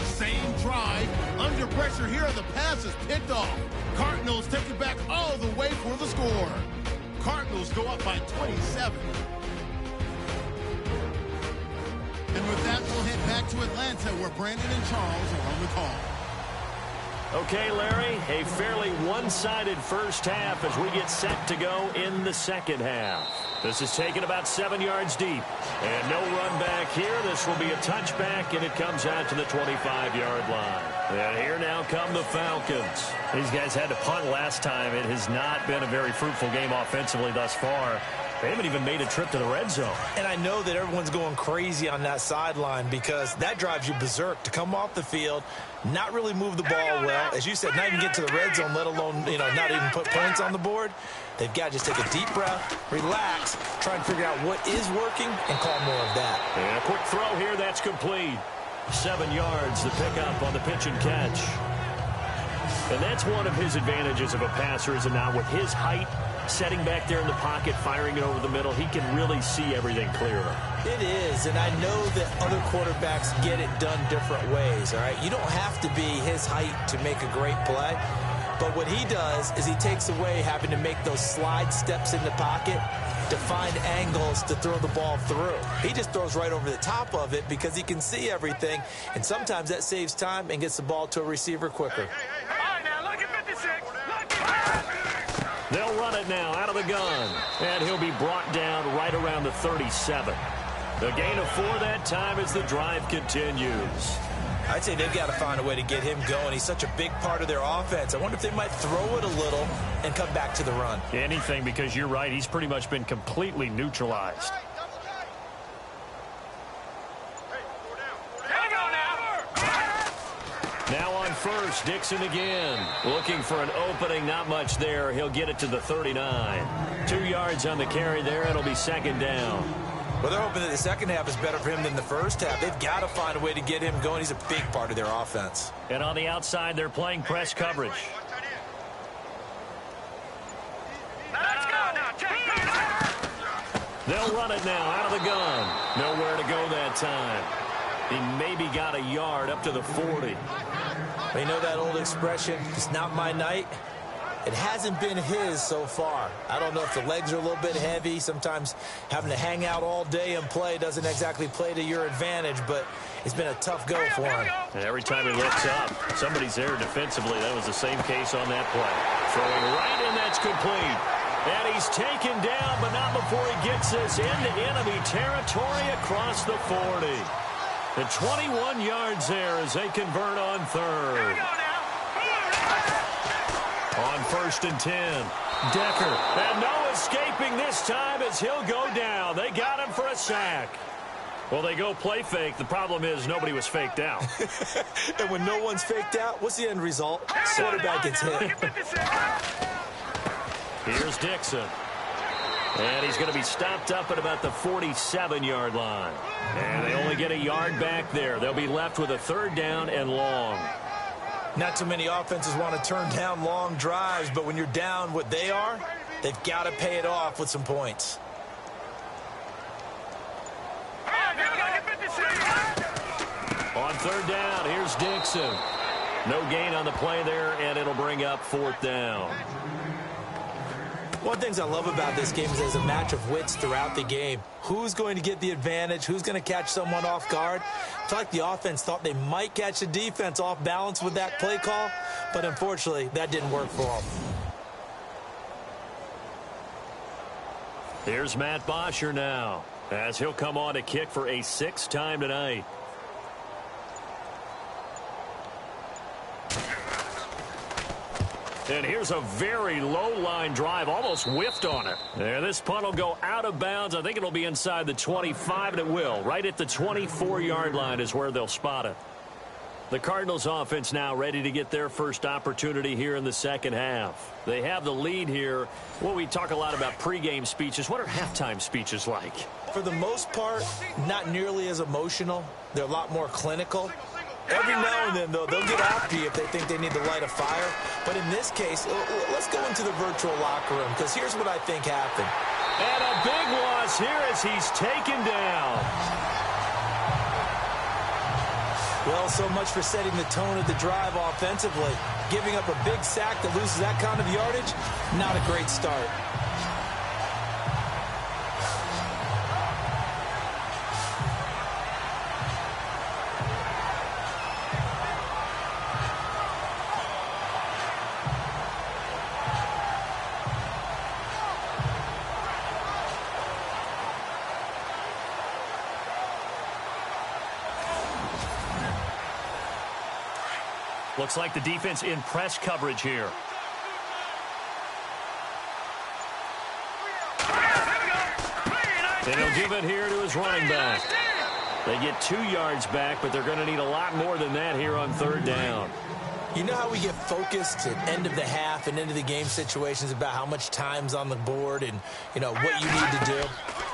Same drive. Under pressure here, the pass is picked off. Cardinals take it back all the way for the score. Cardinals go up by 27. And with that, we'll head back to Atlanta, where Brandon and Charles are on the call. Okay, Larry, a fairly one-sided first half as we get set to go in the second half. This is taken about 7 yards deep. And no run back here. This will be a touchback, and it comes out to the 25-yard line. And here now come the Falcons. These guys had to punt last time. It has not been a very fruitful game offensively thus far. They haven't even made a trip to the red zone. And I know that everyone's going crazy on that sideline because that drives you berserk to come off the field, not really move the ball well. As you said, not even get to the red zone, let alone, not even put points on the board. They've got to just take a deep breath, relax, try and figure out what is working, and call more of that. And a quick throw here, that's complete. 7 yards, the pickup on the pitch and catch. And that's one of his advantages of a passer, is it not? With his height, setting back there in the pocket, firing it over the middle, he can really see everything clearly. It is, and I know that other quarterbacks get it done different ways, all right? You don't have to be his height to make a great play, but what he does is he takes away having to make those slide steps in the pocket to find angles to throw the ball through. He just throws right over the top of it because he can see everything, and sometimes that saves time and gets the ball to a receiver quicker. They'll run it now out of the gun, and he'll be brought down right around the 37. The gain of 4 that time as the drive continues. I'd say they've got to find a way to get him going. He's such a big part of their offense. I wonder if they might throw it a little and come back to the run. Anything, because you're right. He's pretty much been completely neutralized. Now on first, Dixon again. Looking for an opening, not much there. He'll get it to the 39. 2 yards on the carry there. It'll be 2nd down. Well, they're hoping that the second half is better for him than the first half. They've got to find a way to get him going. He's a big part of their offense. And on the outside, they're playing press coverage. They'll run it now out of the gun. Nowhere to go that time. He maybe got a yard up to the 40. You know that old expression, it's not my night? It hasn't been his so far. I don't know if the legs are a little bit heavy. Sometimes having to hang out all day and play doesn't exactly play to your advantage, but it's been a tough go for him. And every time he looks up, somebody's there defensively. That was the same case on that play. Throwing right in, that's complete. And he's taken down, but not before he gets this into enemy territory across the 40. The 21 yards there as they convert on 3rd. On 1st and 10. Decker. And no escaping this time as he'll go down. They got him for a sack. Well, they go play fake. The problem is nobody was faked out. And when no one's faked out, what's the end result? Quarterback gets hit. Here's Dixon. And he's going to be stopped up at about the 47-yard line. And they only get a yard back there. They'll be left with a 3rd down and long. Not too many offenses want to turn down long drives, but when you're down what they are, they've got to pay it off with some points. On 3rd down, here's Dixon. No gain on the play there, and it'll bring up 4th down. One of the things I love about this game is there's a match of wits throughout the game. Who's going to get the advantage? Who's going to catch someone off guard? I feel like the offense thought they might catch the defense off balance with that play call, but unfortunately, that didn't work for them. Here's Matt Bosher now, as he'll come on to kick for a 6th time tonight. And here's a very low-line drive, almost whiffed on it. And this punt will go out of bounds. I think it'll be inside the 25, and it will. Right at the 24-yard line is where they'll spot it. The Cardinals offense now ready to get their first opportunity here in the second half. They have the lead here. Well, we talk a lot about pregame speeches. What are halftime speeches like? For the most part, not nearly as emotional. They're a lot more clinical. Every now and then, though, they'll get after you if they think they need to light a fire. But in this case, let's go into the virtual locker room, because here's what I think happened. And a big loss here as he's taken down. Well, so much for setting the tone of the drive offensively. Giving up a big sack that loses that kind of yardage, not a great start. Looks like the defense in press coverage here. And he'll give it here to his running back. They get 2 yards back, but they're going to need a lot more than that here on third down. You know how we get focused at end of the half and into the game situations about how much time's on the board and, you know, what you need to do?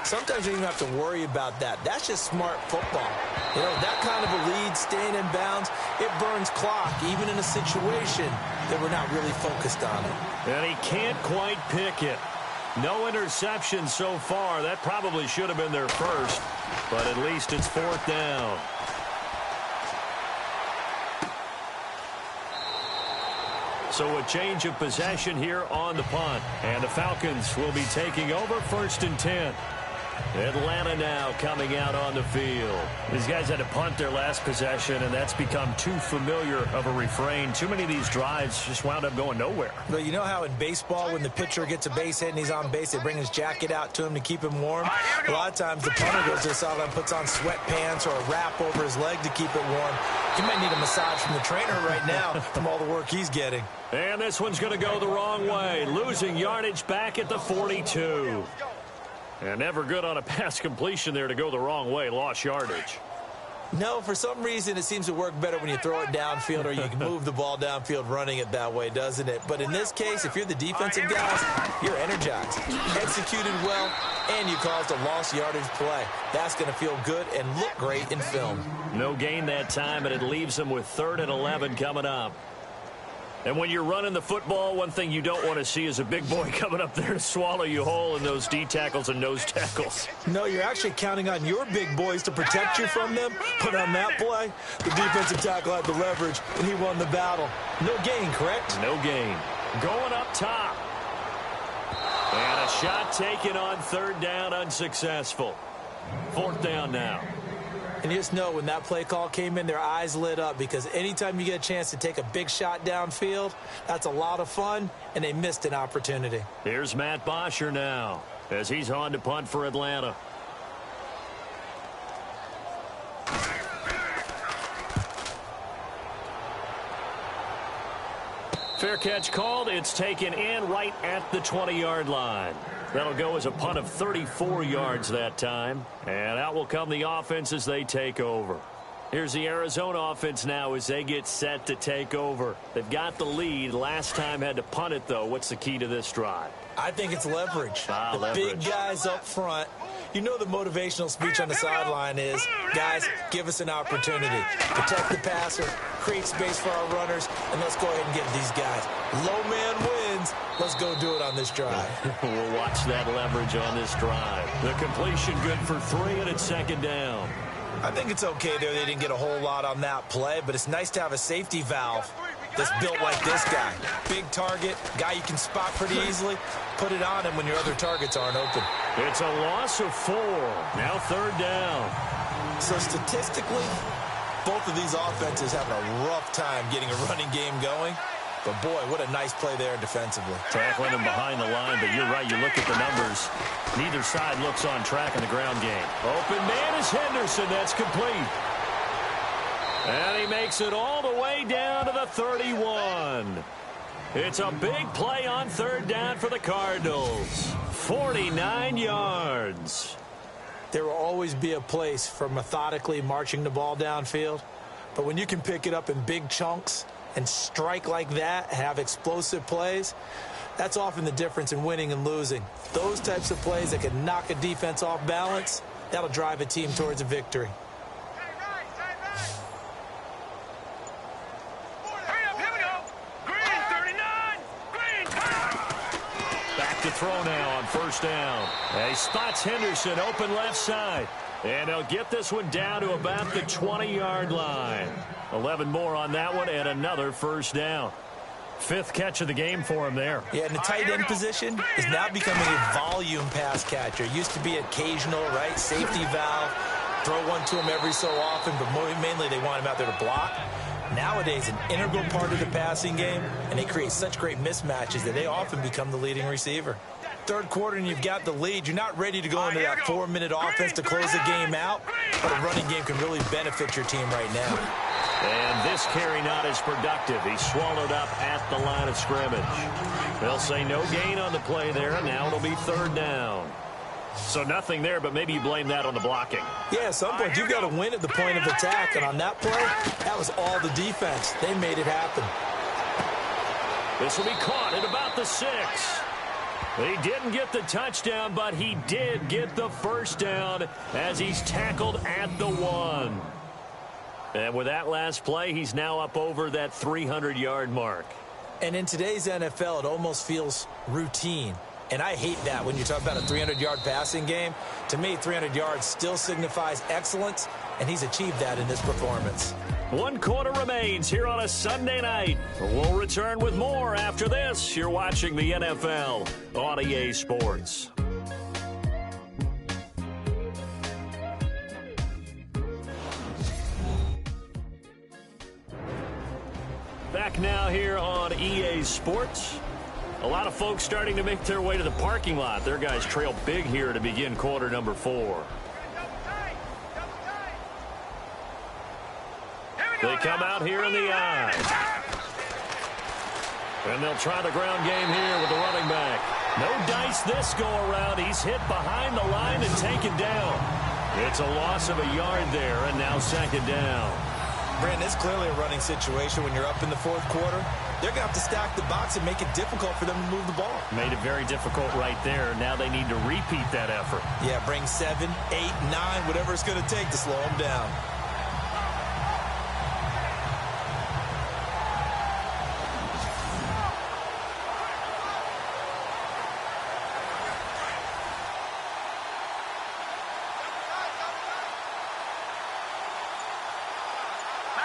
Sometimes you don't even have to worry about that. That's just smart football. You know, that kind of a lead, staying in bounds, it burns clock, even in a situation that we're not really focused on it. And he can't quite pick it. No interception so far. That probably should have been their first, but at least it's fourth down. So a change of possession here on the punt. And the Falcons will be taking over 1st and 10. Atlanta now coming out on the field. These guys had to punt their last possession, and that's become too familiar of a refrain. Too many of these drives just wound up going nowhere. But you know how in baseball, when the pitcher gets a base hit and he's on base, they bring his jacket out to him to keep him warm? A lot of times the punter goes to the sideline, puts on sweatpants or a wrap over his leg to keep it warm. He might need a massage from the trainer right now from all the work he's getting. And this one's going to go the wrong way, losing yardage back at the 42. And never good on a pass completion there to go the wrong way. Lost yardage. No, for some reason, it seems to work better when you throw it downfield or you can move the ball downfield running it that way, doesn't it? But in this case, if you're the defensive guys, you're energized. Executed well, and you caused a lost yardage play. That's going to feel good and look great in film. No gain that time, and it leaves them with 3rd and 11 coming up. And when you're running the football, one thing you don't want to see is a big boy coming up there to swallow you whole in those D tackles and nose tackles. No, you're actually counting on your big boys to protect you from them. But on that play, the defensive tackle had the leverage, and he won the battle. No gain, correct? No gain. Going up top. And a shot taken on 3rd down, unsuccessful. 4th down now. And you just know when that play call came in, their eyes lit up, because anytime you get a chance to take a big shot downfield, that's a lot of fun, and they missed an opportunity. Here's Matt Bosher now as he's on to punt for Atlanta. Fair catch called. It's taken in right at the 20-yard line. That'll go as a punt of 34 yards that time. And out will come the offense as they take over. Here's the Arizona offense now as they get set to take over. They've got the lead. Last time had to punt it, though. What's the key to this drive? I think it's leverage. The leverage. Big guys up front. You know the motivational speech on the sideline is, guys, give us an opportunity. Protect the passer, create space for our runners, and let's go ahead and get these guys. Low man wins. Let's go do it on this drive. We'll watch that leverage on this drive. The completion good for 3, and it's 2nd down. I think it's okay there. They didn't get a whole lot on that play, but it's nice to have a safety valve that's built like this guy. Big target, guy you can spot pretty easily. Put it on him when your other targets aren't open. It's a loss of 4. Now 3rd down. So statistically, both of these offenses having a rough time getting a running game going. But, boy, what a nice play there defensively. Tackling him behind the line, but you're right. You look at the numbers. Neither side looks on track in the ground game. Open man is Henderson. That's complete. And he makes it all the way down to the 31. It's a big play on 3rd down for the Cardinals. 49 yards. There will always be a place for methodically marching the ball downfield. But when you can pick it up in big chunks and strike like that, have explosive plays, that's often the difference in winning and losing. Those types of plays that can knock a defense off balance, that'll drive a team towards a victory. To throw now on first down. He spots Henderson open left side. And they'll get this one down to about the 20-yard line. 11 more on that one and another first down. 5th catch of the game for him there. Yeah, and the tight end position is now becoming a volume pass catcher. It used to be occasional, right? Safety valve. Throw one to him every so often, but mainly they want him out there to block. Nowadays, an integral part of the passing game, and they create such great mismatches that they often become the leading receiver. Third quarter and you've got the lead. You're not ready to go into that 4-minute offense to close the game out, but a running game can really benefit your team right now. And this carry not as productive. He's swallowed up at the line of scrimmage. They'll say no gain on the play there, and now it'll be 3rd down. So nothing there, but maybe you blame that on the blocking. Yeah, at some point you've got to win at the point of attack, and on that play, that was all the defense. They made it happen. This will be caught at about the 6. He didn't get the touchdown, but he did get the first down as he's tackled at the 1. And with that last play, he's now up over that 300-yard mark. And in today's NFL, it almost feels routine. And I hate that when you talk about a 300-yard passing game. To me, 300 yards still signifies excellence, and he's achieved that in this performance. 1 quarter remains here on a Sunday night. We'll return with more after this. You're watching the NFL on EA Sports. Back now here on EA Sports. A lot of folks starting to make their way to the parking lot. Their guys trail big here to begin quarter number 4. They come out here in the eye. And they'll try the ground game here with the running back. No dice this go around. He's hit behind the line and taken down. It's a loss of a yard there, and now 2nd down. Brandon, it's clearly a running situation when you're up in the 4th quarter. They're going to have to stack the box and make it difficult for them to move the ball. Made it very difficult right there. Now they need to repeat that effort. Yeah, bring 7, 8, 9, whatever it's going to take to slow them down.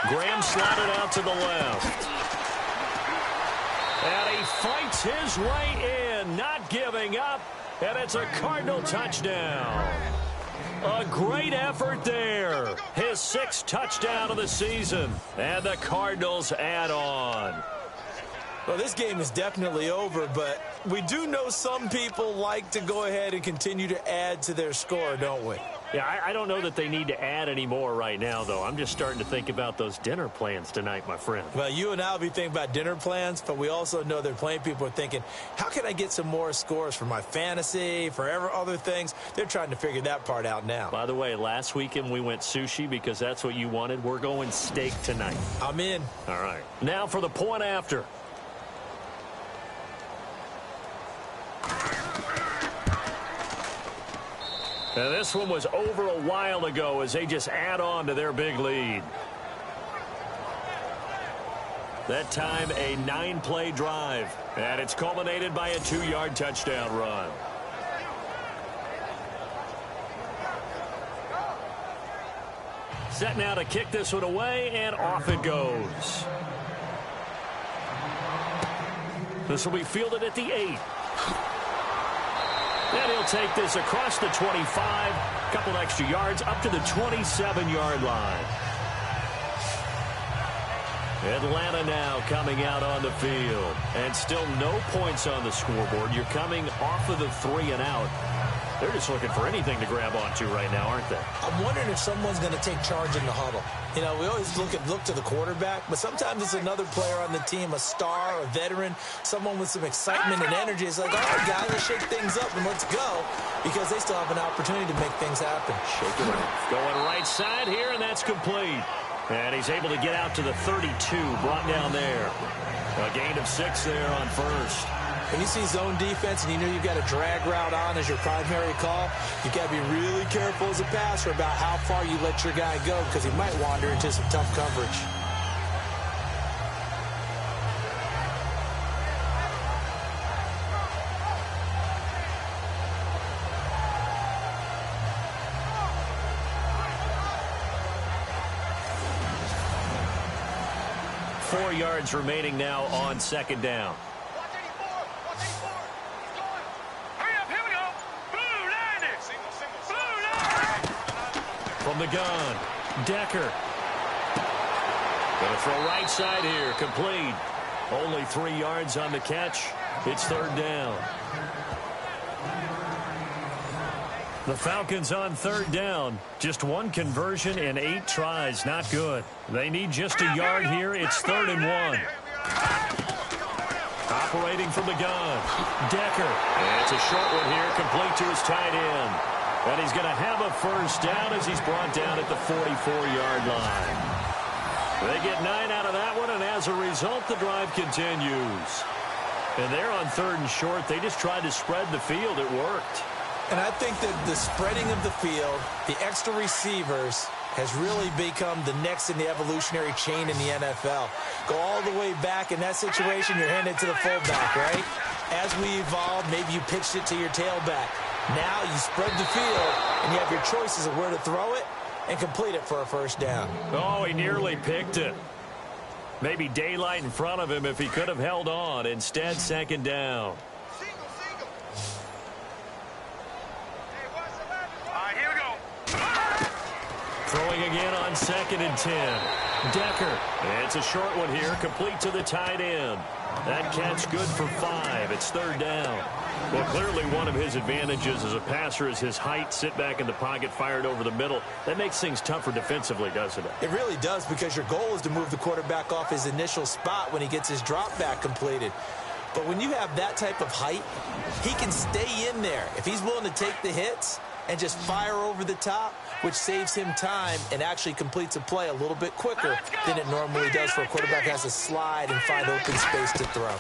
Graham slotted out to the left. And he fights his way in, not giving up. And it's a Cardinal touchdown. A great effort there. His 6th touchdown of the season. And the Cardinals add on. Well, this game is definitely over, but we do know some people like to go ahead and continue to add to their score, don't we? Yeah, I don't know that they need to add any more right now, though. I'm just starting to think about those dinner plans tonight, my friend. Well, you and I will be thinking about dinner plans, but we also know that plenty of people are thinking, how can I get some more scores for my fantasy, for other things? They're trying to figure that part out now. By the way, last weekend we went sushi because that's what you wanted. We're going steak tonight. I'm in. All right. Now for the point after. And this one was over a while ago as they just add on to their big lead. That time a 9-play drive. And it's culminated by a 2-yard touchdown run. Set now to kick this one away, and off it goes. This will be fielded at the 8. And he'll take this across the 25, a couple extra yards up to the 27-yard line. Atlanta now coming out on the field. And still no points on the scoreboard. You're coming off of the 3 and out. They're just looking for anything to grab onto right now, aren't they? I'm wondering if someone's going to take charge in the huddle. You know, we always look to the quarterback, but sometimes it's another player on the team, a star, a veteran, someone with some excitement and energy. It's like, all right, guys, let's shake things up and let's go, because they still have an opportunity to make things happen. Shake it up. Going right side here, and that's complete. And he's able to get out to the 32, brought down there. A gain of 6 there on first. When you see zone defense and you know you've got a drag route on as your primary call, you've got to be really careful as a passer about how far you let your guy go because he might wander into some tough coverage. Four yards remaining now on second down. Watch 84. Watch 84. He's going. Hurry up. Here we go. Blue line it. Blue line. From the gun, Decker. Going to throw right side here, complete. Only 3 yards on the catch. It's third down. The Falcons on third down. Just one conversion in 8 tries. Not good. They need just a yard here. It's 3rd and 1. Operating from the gun, Decker. And it's a short one here, complete to his tight end. And he's going to have a first down as he's brought down at the 44-yard line. They get 9 out of that one, and as a result, the drive continues. And they're on 3rd and short. They just tried to spread the field. It worked. And I think that the spreading of the field, the extra receivers, has really become the next in the evolutionary chain in the NFL. Go all the way back. In that situation, you're handed to the fullback, right? As we evolve, maybe you pitched it to your tailback. Now you spread the field, and you have your choices of where to throw it and complete it for a first down. Oh, he nearly picked it. Maybe daylight in front of him if he could have held on. Instead, second down. Throwing again on 2nd and 10. Decker. It's a short one here, complete to the tight end. That catch good for 5. It's 3rd down. Well, clearly one of his advantages as a passer is his height. Sit back in the pocket, fired over the middle. That makes things tougher defensively, doesn't it? It really does, because your goal is to move the quarterback off his initial spot when he gets his drop back completed. But when you have that type of height, he can stay in there. If he's willing to take the hits and just fire over the top, which saves him time and actually completes a play a little bit quicker than it normally does for a quarterback who has to slide and find open space to throw.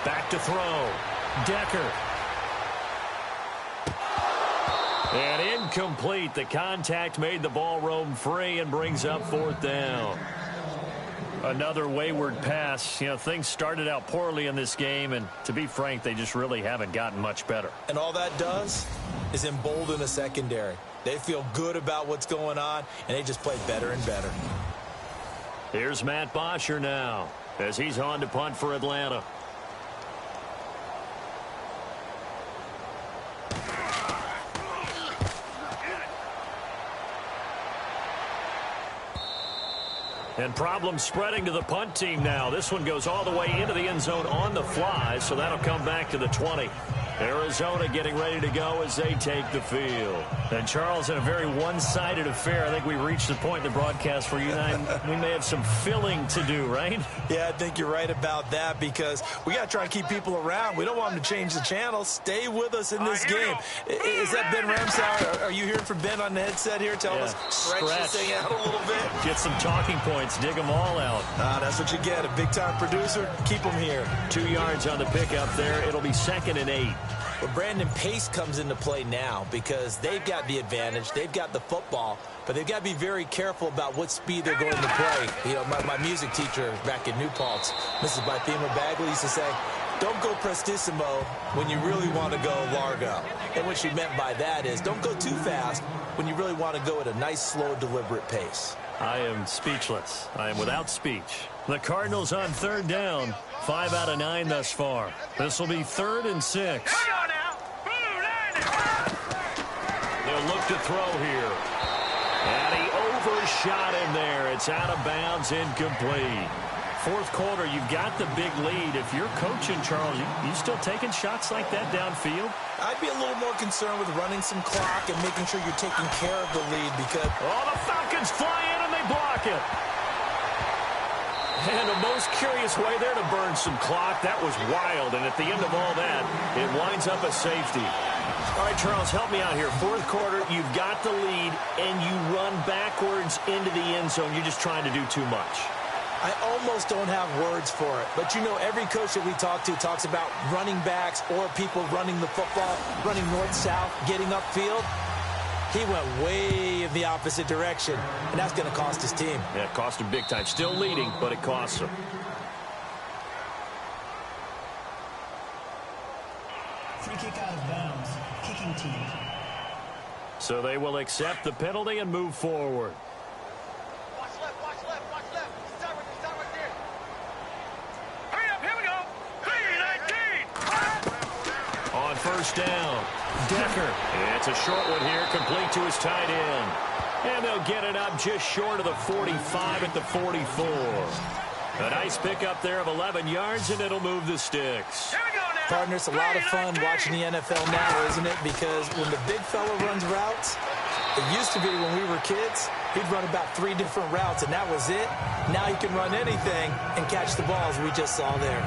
Back to throw. Decker. And incomplete. The contact made the ball roam free and brings up 4th down. Another wayward pass. You know, things started out poorly in this game, and to be frank, they just really haven't gotten much better. And all that does is embolden a secondary. They feel good about what's going on, and they just play better and better. Here's Matt Bosher now as he's on to punt for Atlanta. And problem spreading to the punt team now. This one goes all the way into the end zone on the fly, so that'll come back to the 20. Arizona getting ready to go as they take the field. And, Charles, in a very one-sided affair, I think we reached the point in the broadcast where you and I, we may have some filling to do, right? Yeah, I think you're right about that, because we got to try and keep people around. We don't want them to change the channel. Stay with us in this game. Is that Ben Ramsauer? Are you hearing from Ben on the headset here? Tell us, stretch this thing out a little bit. Get some talking points. Dig them all out. That's what you get. A big-time producer. Keep them here. 2 yards on the pickup there. It'll be 2nd and 8. But Brandon, pace comes into play now because they've got the advantage. They've got the football, but they've got to be very careful about what speed they're going to play. You know, my music teacher back in New Paltz, Mrs. Bythema Bagley, used to say, don't go prestissimo when you really want to go largo. And what she meant by that is don't go too fast when you really want to go at a nice, slow, deliberate pace. I am speechless. I am without speech. The Cardinals on 3rd down. 5 out of 9 thus far. This will be 3rd and 6. They'll look to throw here. And he overshot him there. It's out of bounds, incomplete. 4th quarter, you've got the big lead. If you're coaching, Charles, you still taking shots like that downfield? I'd be a little more concerned with running some clock and making sure you're taking care of the lead, because... Oh, the Falcons fly in and they block it. And a most curious way there to burn some clock. That was wild, and at the end of all that, it winds up a safety. All right, Charles, help me out here. Fourth quarter, you've got the lead, and you run backwards into the end zone. You're just trying to do too much. I almost don't have words for it. But, you know, every coach that we talk to talks about running backs or people running the football, running north-south, getting upfield. He went way in the opposite direction, and that's going to cost his team. Yeah, it cost him big time. Still leading, but it costs him. Free kick out of bounds. Kicking team. So they will accept the penalty and move forward. Watch left, watch left, watch left. Stop right there. Hurry up, here we go. 3-19. On first down, Decker. It's a short one here, complete to his tight end. And they'll get it up just short of the 45 at the 44. A nice pickup there of 11 yards, and it'll move the sticks. Here we go now. Partner, it's a lot of fun watching the NFL now, isn't it? Because when the big fella runs routes, it used to be when we were kids, he'd run about 3 different routes, and that was it. Now he can run anything and catch the balls we just saw there.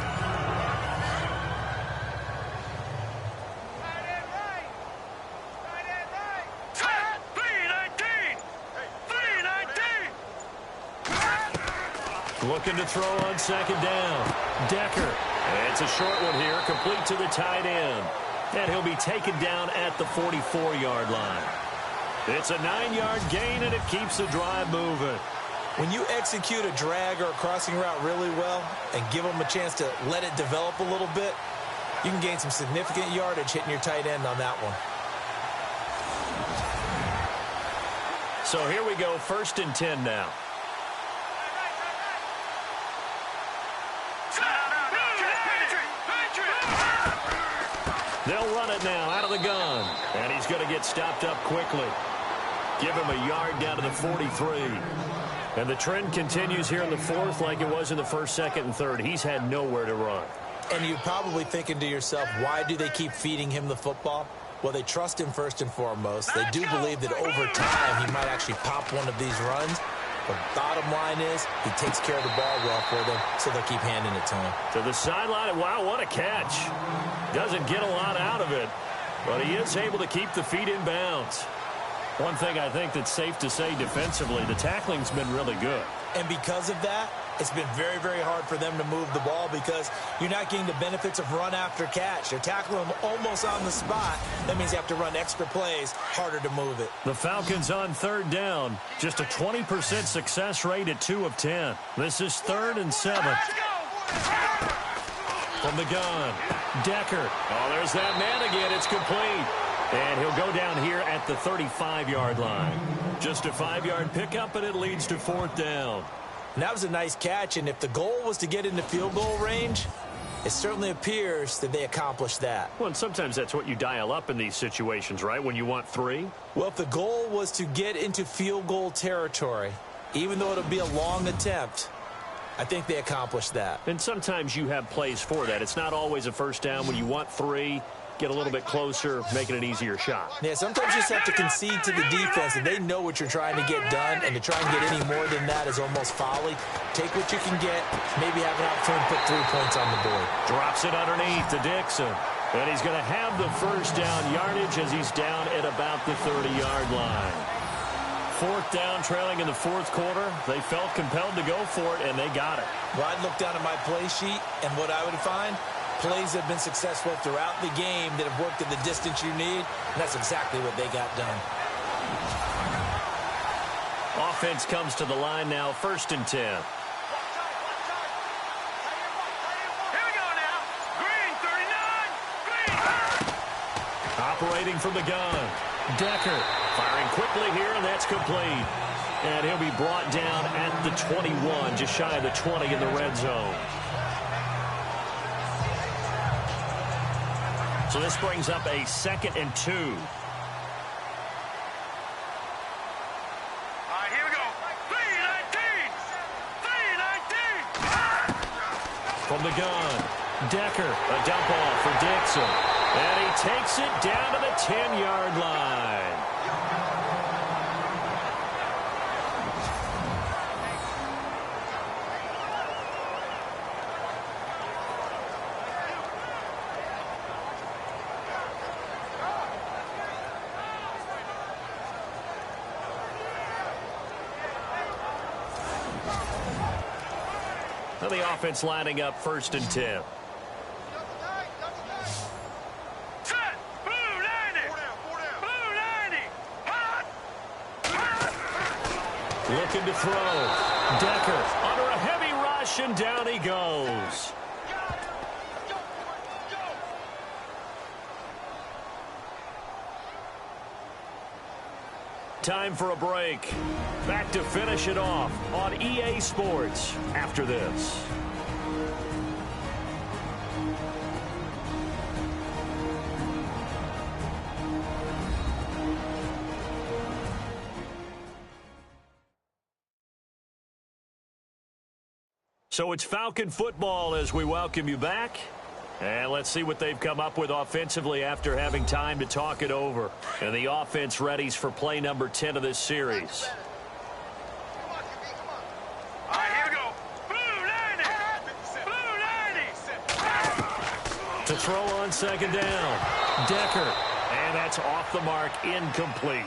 Right end right. 3-19. 3-19. Looking to throw on second down. Decker. It's a short one here, complete to the tight end. And he'll be taken down at the 44-yard line. It's a 9-yard gain, and it keeps the drive moving. When you execute a drag or a crossing route really well and give them a chance to let it develop a little bit, you can gain some significant yardage hitting your tight end on that one. So here we go, 1st and 10 now. They'll run it now out of the gun. And he's going to get stopped up quickly. Give him a yard down to the 43. And the trend continues here in the 4th like it was in the 1st, 2nd, and 3rd. He's had nowhere to run. And you're probably thinking to yourself, why do they keep feeding him the football? Well, they trust him first and foremost. They do believe that over time he might actually pop one of these runs. But bottom line is he takes care of the ball well for them, so they'll keep handing it to him. To the sideline, wow, what a catch. Doesn't get a lot out of it, but he is able to keep the feet in bounds. One thing I think that's safe to say defensively, the tackling's been really good. And because of that, it's been very, very hard for them to move the ball because you're not getting the benefits of run after catch. They're tackling them almost on the spot. That means you have to run extra plays, harder to move it. The Falcons on 3rd down. Just a 20% success rate at 2 of 10. This is 3rd and 7. From the gun, Decker. Oh, there's that man again. It's complete. And he'll go down here at the 35-yard line. Just a 5-yard pickup, and it leads to 4th down. And that was a nice catch, and if the goal was to get into field goal range, it certainly appears that they accomplished that. Well, and sometimes that's what you dial up in these situations, right, when you want 3? Well, if the goal was to get into field goal territory, even though it'll be a long attempt, I think they accomplished that. And sometimes you have plays for that. It's not always a 1st down. When you want 3, get a little bit closer, making an easier shot. Yeah, sometimes you just have to concede to the defense, and they know what you're trying to get done, and to try and get any more than that is almost folly. Take what you can get, maybe have an opportunity to put 3 points on the board. Drops it underneath to Dixon. And he's going to have the 1st down yardage as he's down at about the 30-yard line. 4th down, trailing in the 4th quarter. They felt compelled to go for it, and they got it. Well, I'd look down at my play sheet, and what I would find, plays have been successful throughout the game that have worked at the distance you need, and that's exactly what they got done. Offense comes to the line now, 1st and 10. Here we go now. Green, 39. Green. Operating from the gun. Decker firing quickly here, and that's complete. And he'll be brought down at the 21, just shy of the 20 in the red zone. So this brings up a 2nd and 2. All right, here we go. 3-19. 3-19. From the gun, Decker, a dump off for Dixon. And he takes it down to the 10-yard line. And the offense lining up 1st and 10. Set. Blue 90. Blue 90. Hot. Looking to throw. Decker under a heavy rush, and down he goes. Time for a break. Back to finish it off on EA Sports after this. So it's Falcon football as we welcome you back. And let's see what they've come up with offensively after having time to talk it over. And the offense readies for play number 10 of this series. All right, here we go. Blue 90. Blue 90. To throw on 2nd down. Decker. And that's off the mark, incomplete.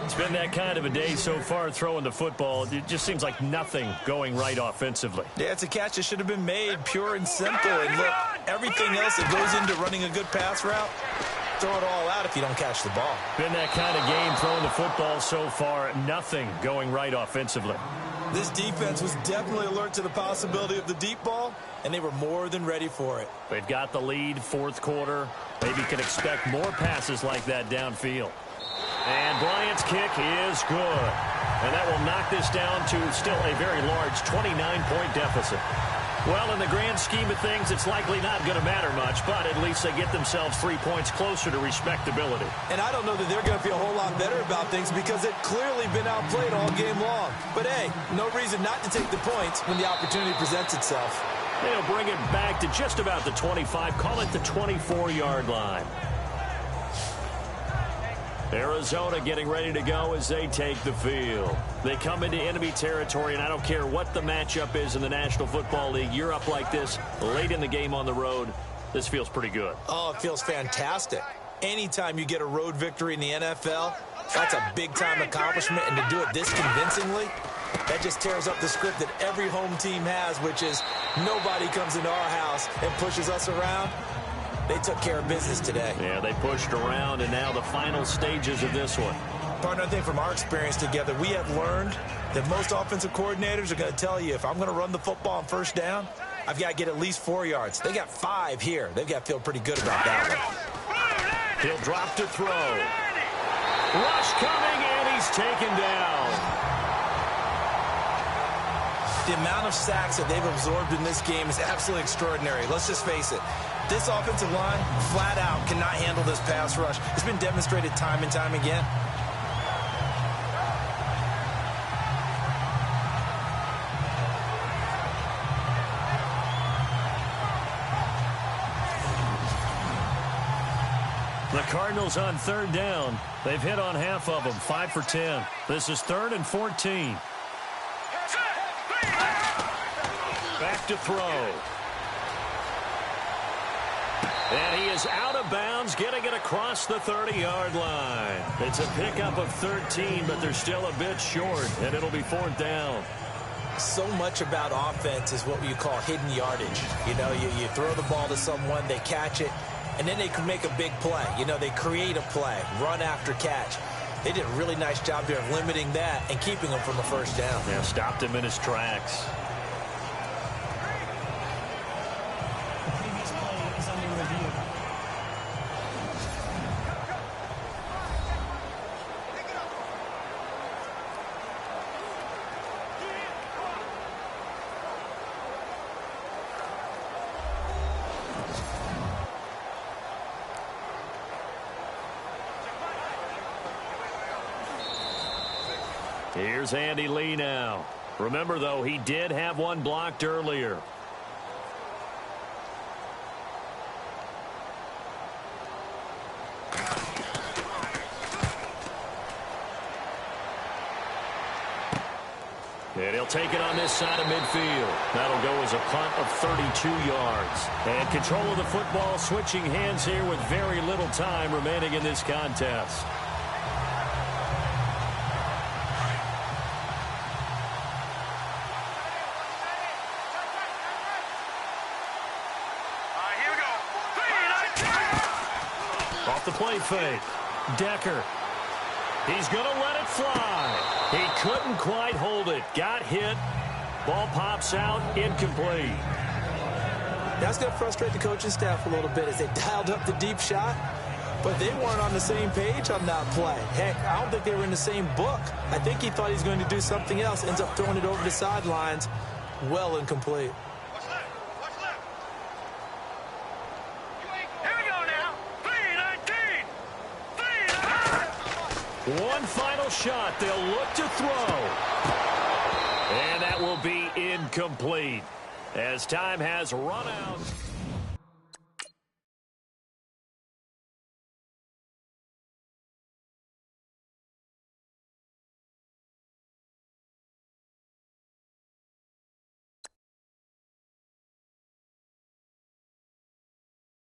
It's been that kind of a day so far throwing the football. It just seems like nothing going right offensively. Yeah, it's a catch that should have been made, pure and simple. And look, everything else that goes into running a good pass route, throw it all out if you don't catch the ball. Been that kind of game throwing the football so far. Nothing going right offensively. This defense was definitely alert to the possibility of the deep ball, and they were more than ready for it. They've got the lead, 4th quarter. Maybe can expect more passes like that downfield. And Bryant's kick is good. And that will knock this down to still a very large 29-point deficit. Well, in the grand scheme of things, it's likely not going to matter much, but at least they get themselves 3 points closer to respectability. And I don't know that they're going to feel a whole lot better about things because they've clearly been outplayed all game long. But, hey, no reason not to take the points when the opportunity presents itself. They'll bring it back to just about the 25, call it the 24-yard line. Arizona getting ready to go as they take the field. They come into enemy territory, and I don't care what the matchup is in the National Football League. You're up like this late in the game on the road. This feels pretty good. Oh, it feels fantastic. Anytime you get a road victory in the NFL, that's a big-time accomplishment, and to do it this convincingly, that just tears up the script that every home team has, which is nobody comes into our house and pushes us around. They took care of business today. Yeah, they pushed around, and now the final stages of this one. Partner, I think from our experience together, we have learned that most offensive coordinators are going to tell you, if I'm going to run the football on 1st down, I've got to get at least 4 yards. They got 5 here. They've got to feel pretty good about that one. He'll drop to throw. Rush coming, and he's taken down. The amount of sacks that they've absorbed in this game is absolutely extraordinary. Let's just face it. This offensive line, flat out, cannot handle this pass rush. It's been demonstrated time and time again. The Cardinals on 3rd down. They've hit on half of them, 5 for 10. This is 3rd and 14. Back to throw. And he is out of bounds, getting it across the 30-yard line. It's a pickup of 13, but they're still a bit short, and it'll be 4th down. So much about offense is what you call hidden yardage. You know, you throw the ball to someone, they catch it, and then they can make a big play. You know, they create a play, run after catch. They did a really nice job there of limiting that and keeping him from a 1st down. Yeah, stopped him in his tracks. The previous play is under review. Here's Andy Lee now. Remember, though, he did have one blocked earlier. And he'll take it on this side of midfield. That'll go as a punt of 32 yards. And control of the football, switching hands here with very little time remaining in this contest. play fake. Decker. He's going to let it fly. He couldn't quite hold it. Got hit. Ball pops out. Incomplete. That's going to frustrate the coaching staff a little bit as they dialed up the deep shot, but they weren't on the same page on that play. Heck, I don't think they were in the same book. I think he thought he was going to do something else, ends up throwing it over the sidelines. Well incomplete. What's left? What's left? Here we go now. 3-19. 3-19. One final shot. They'll look to throw. And that will be incomplete as time has run out.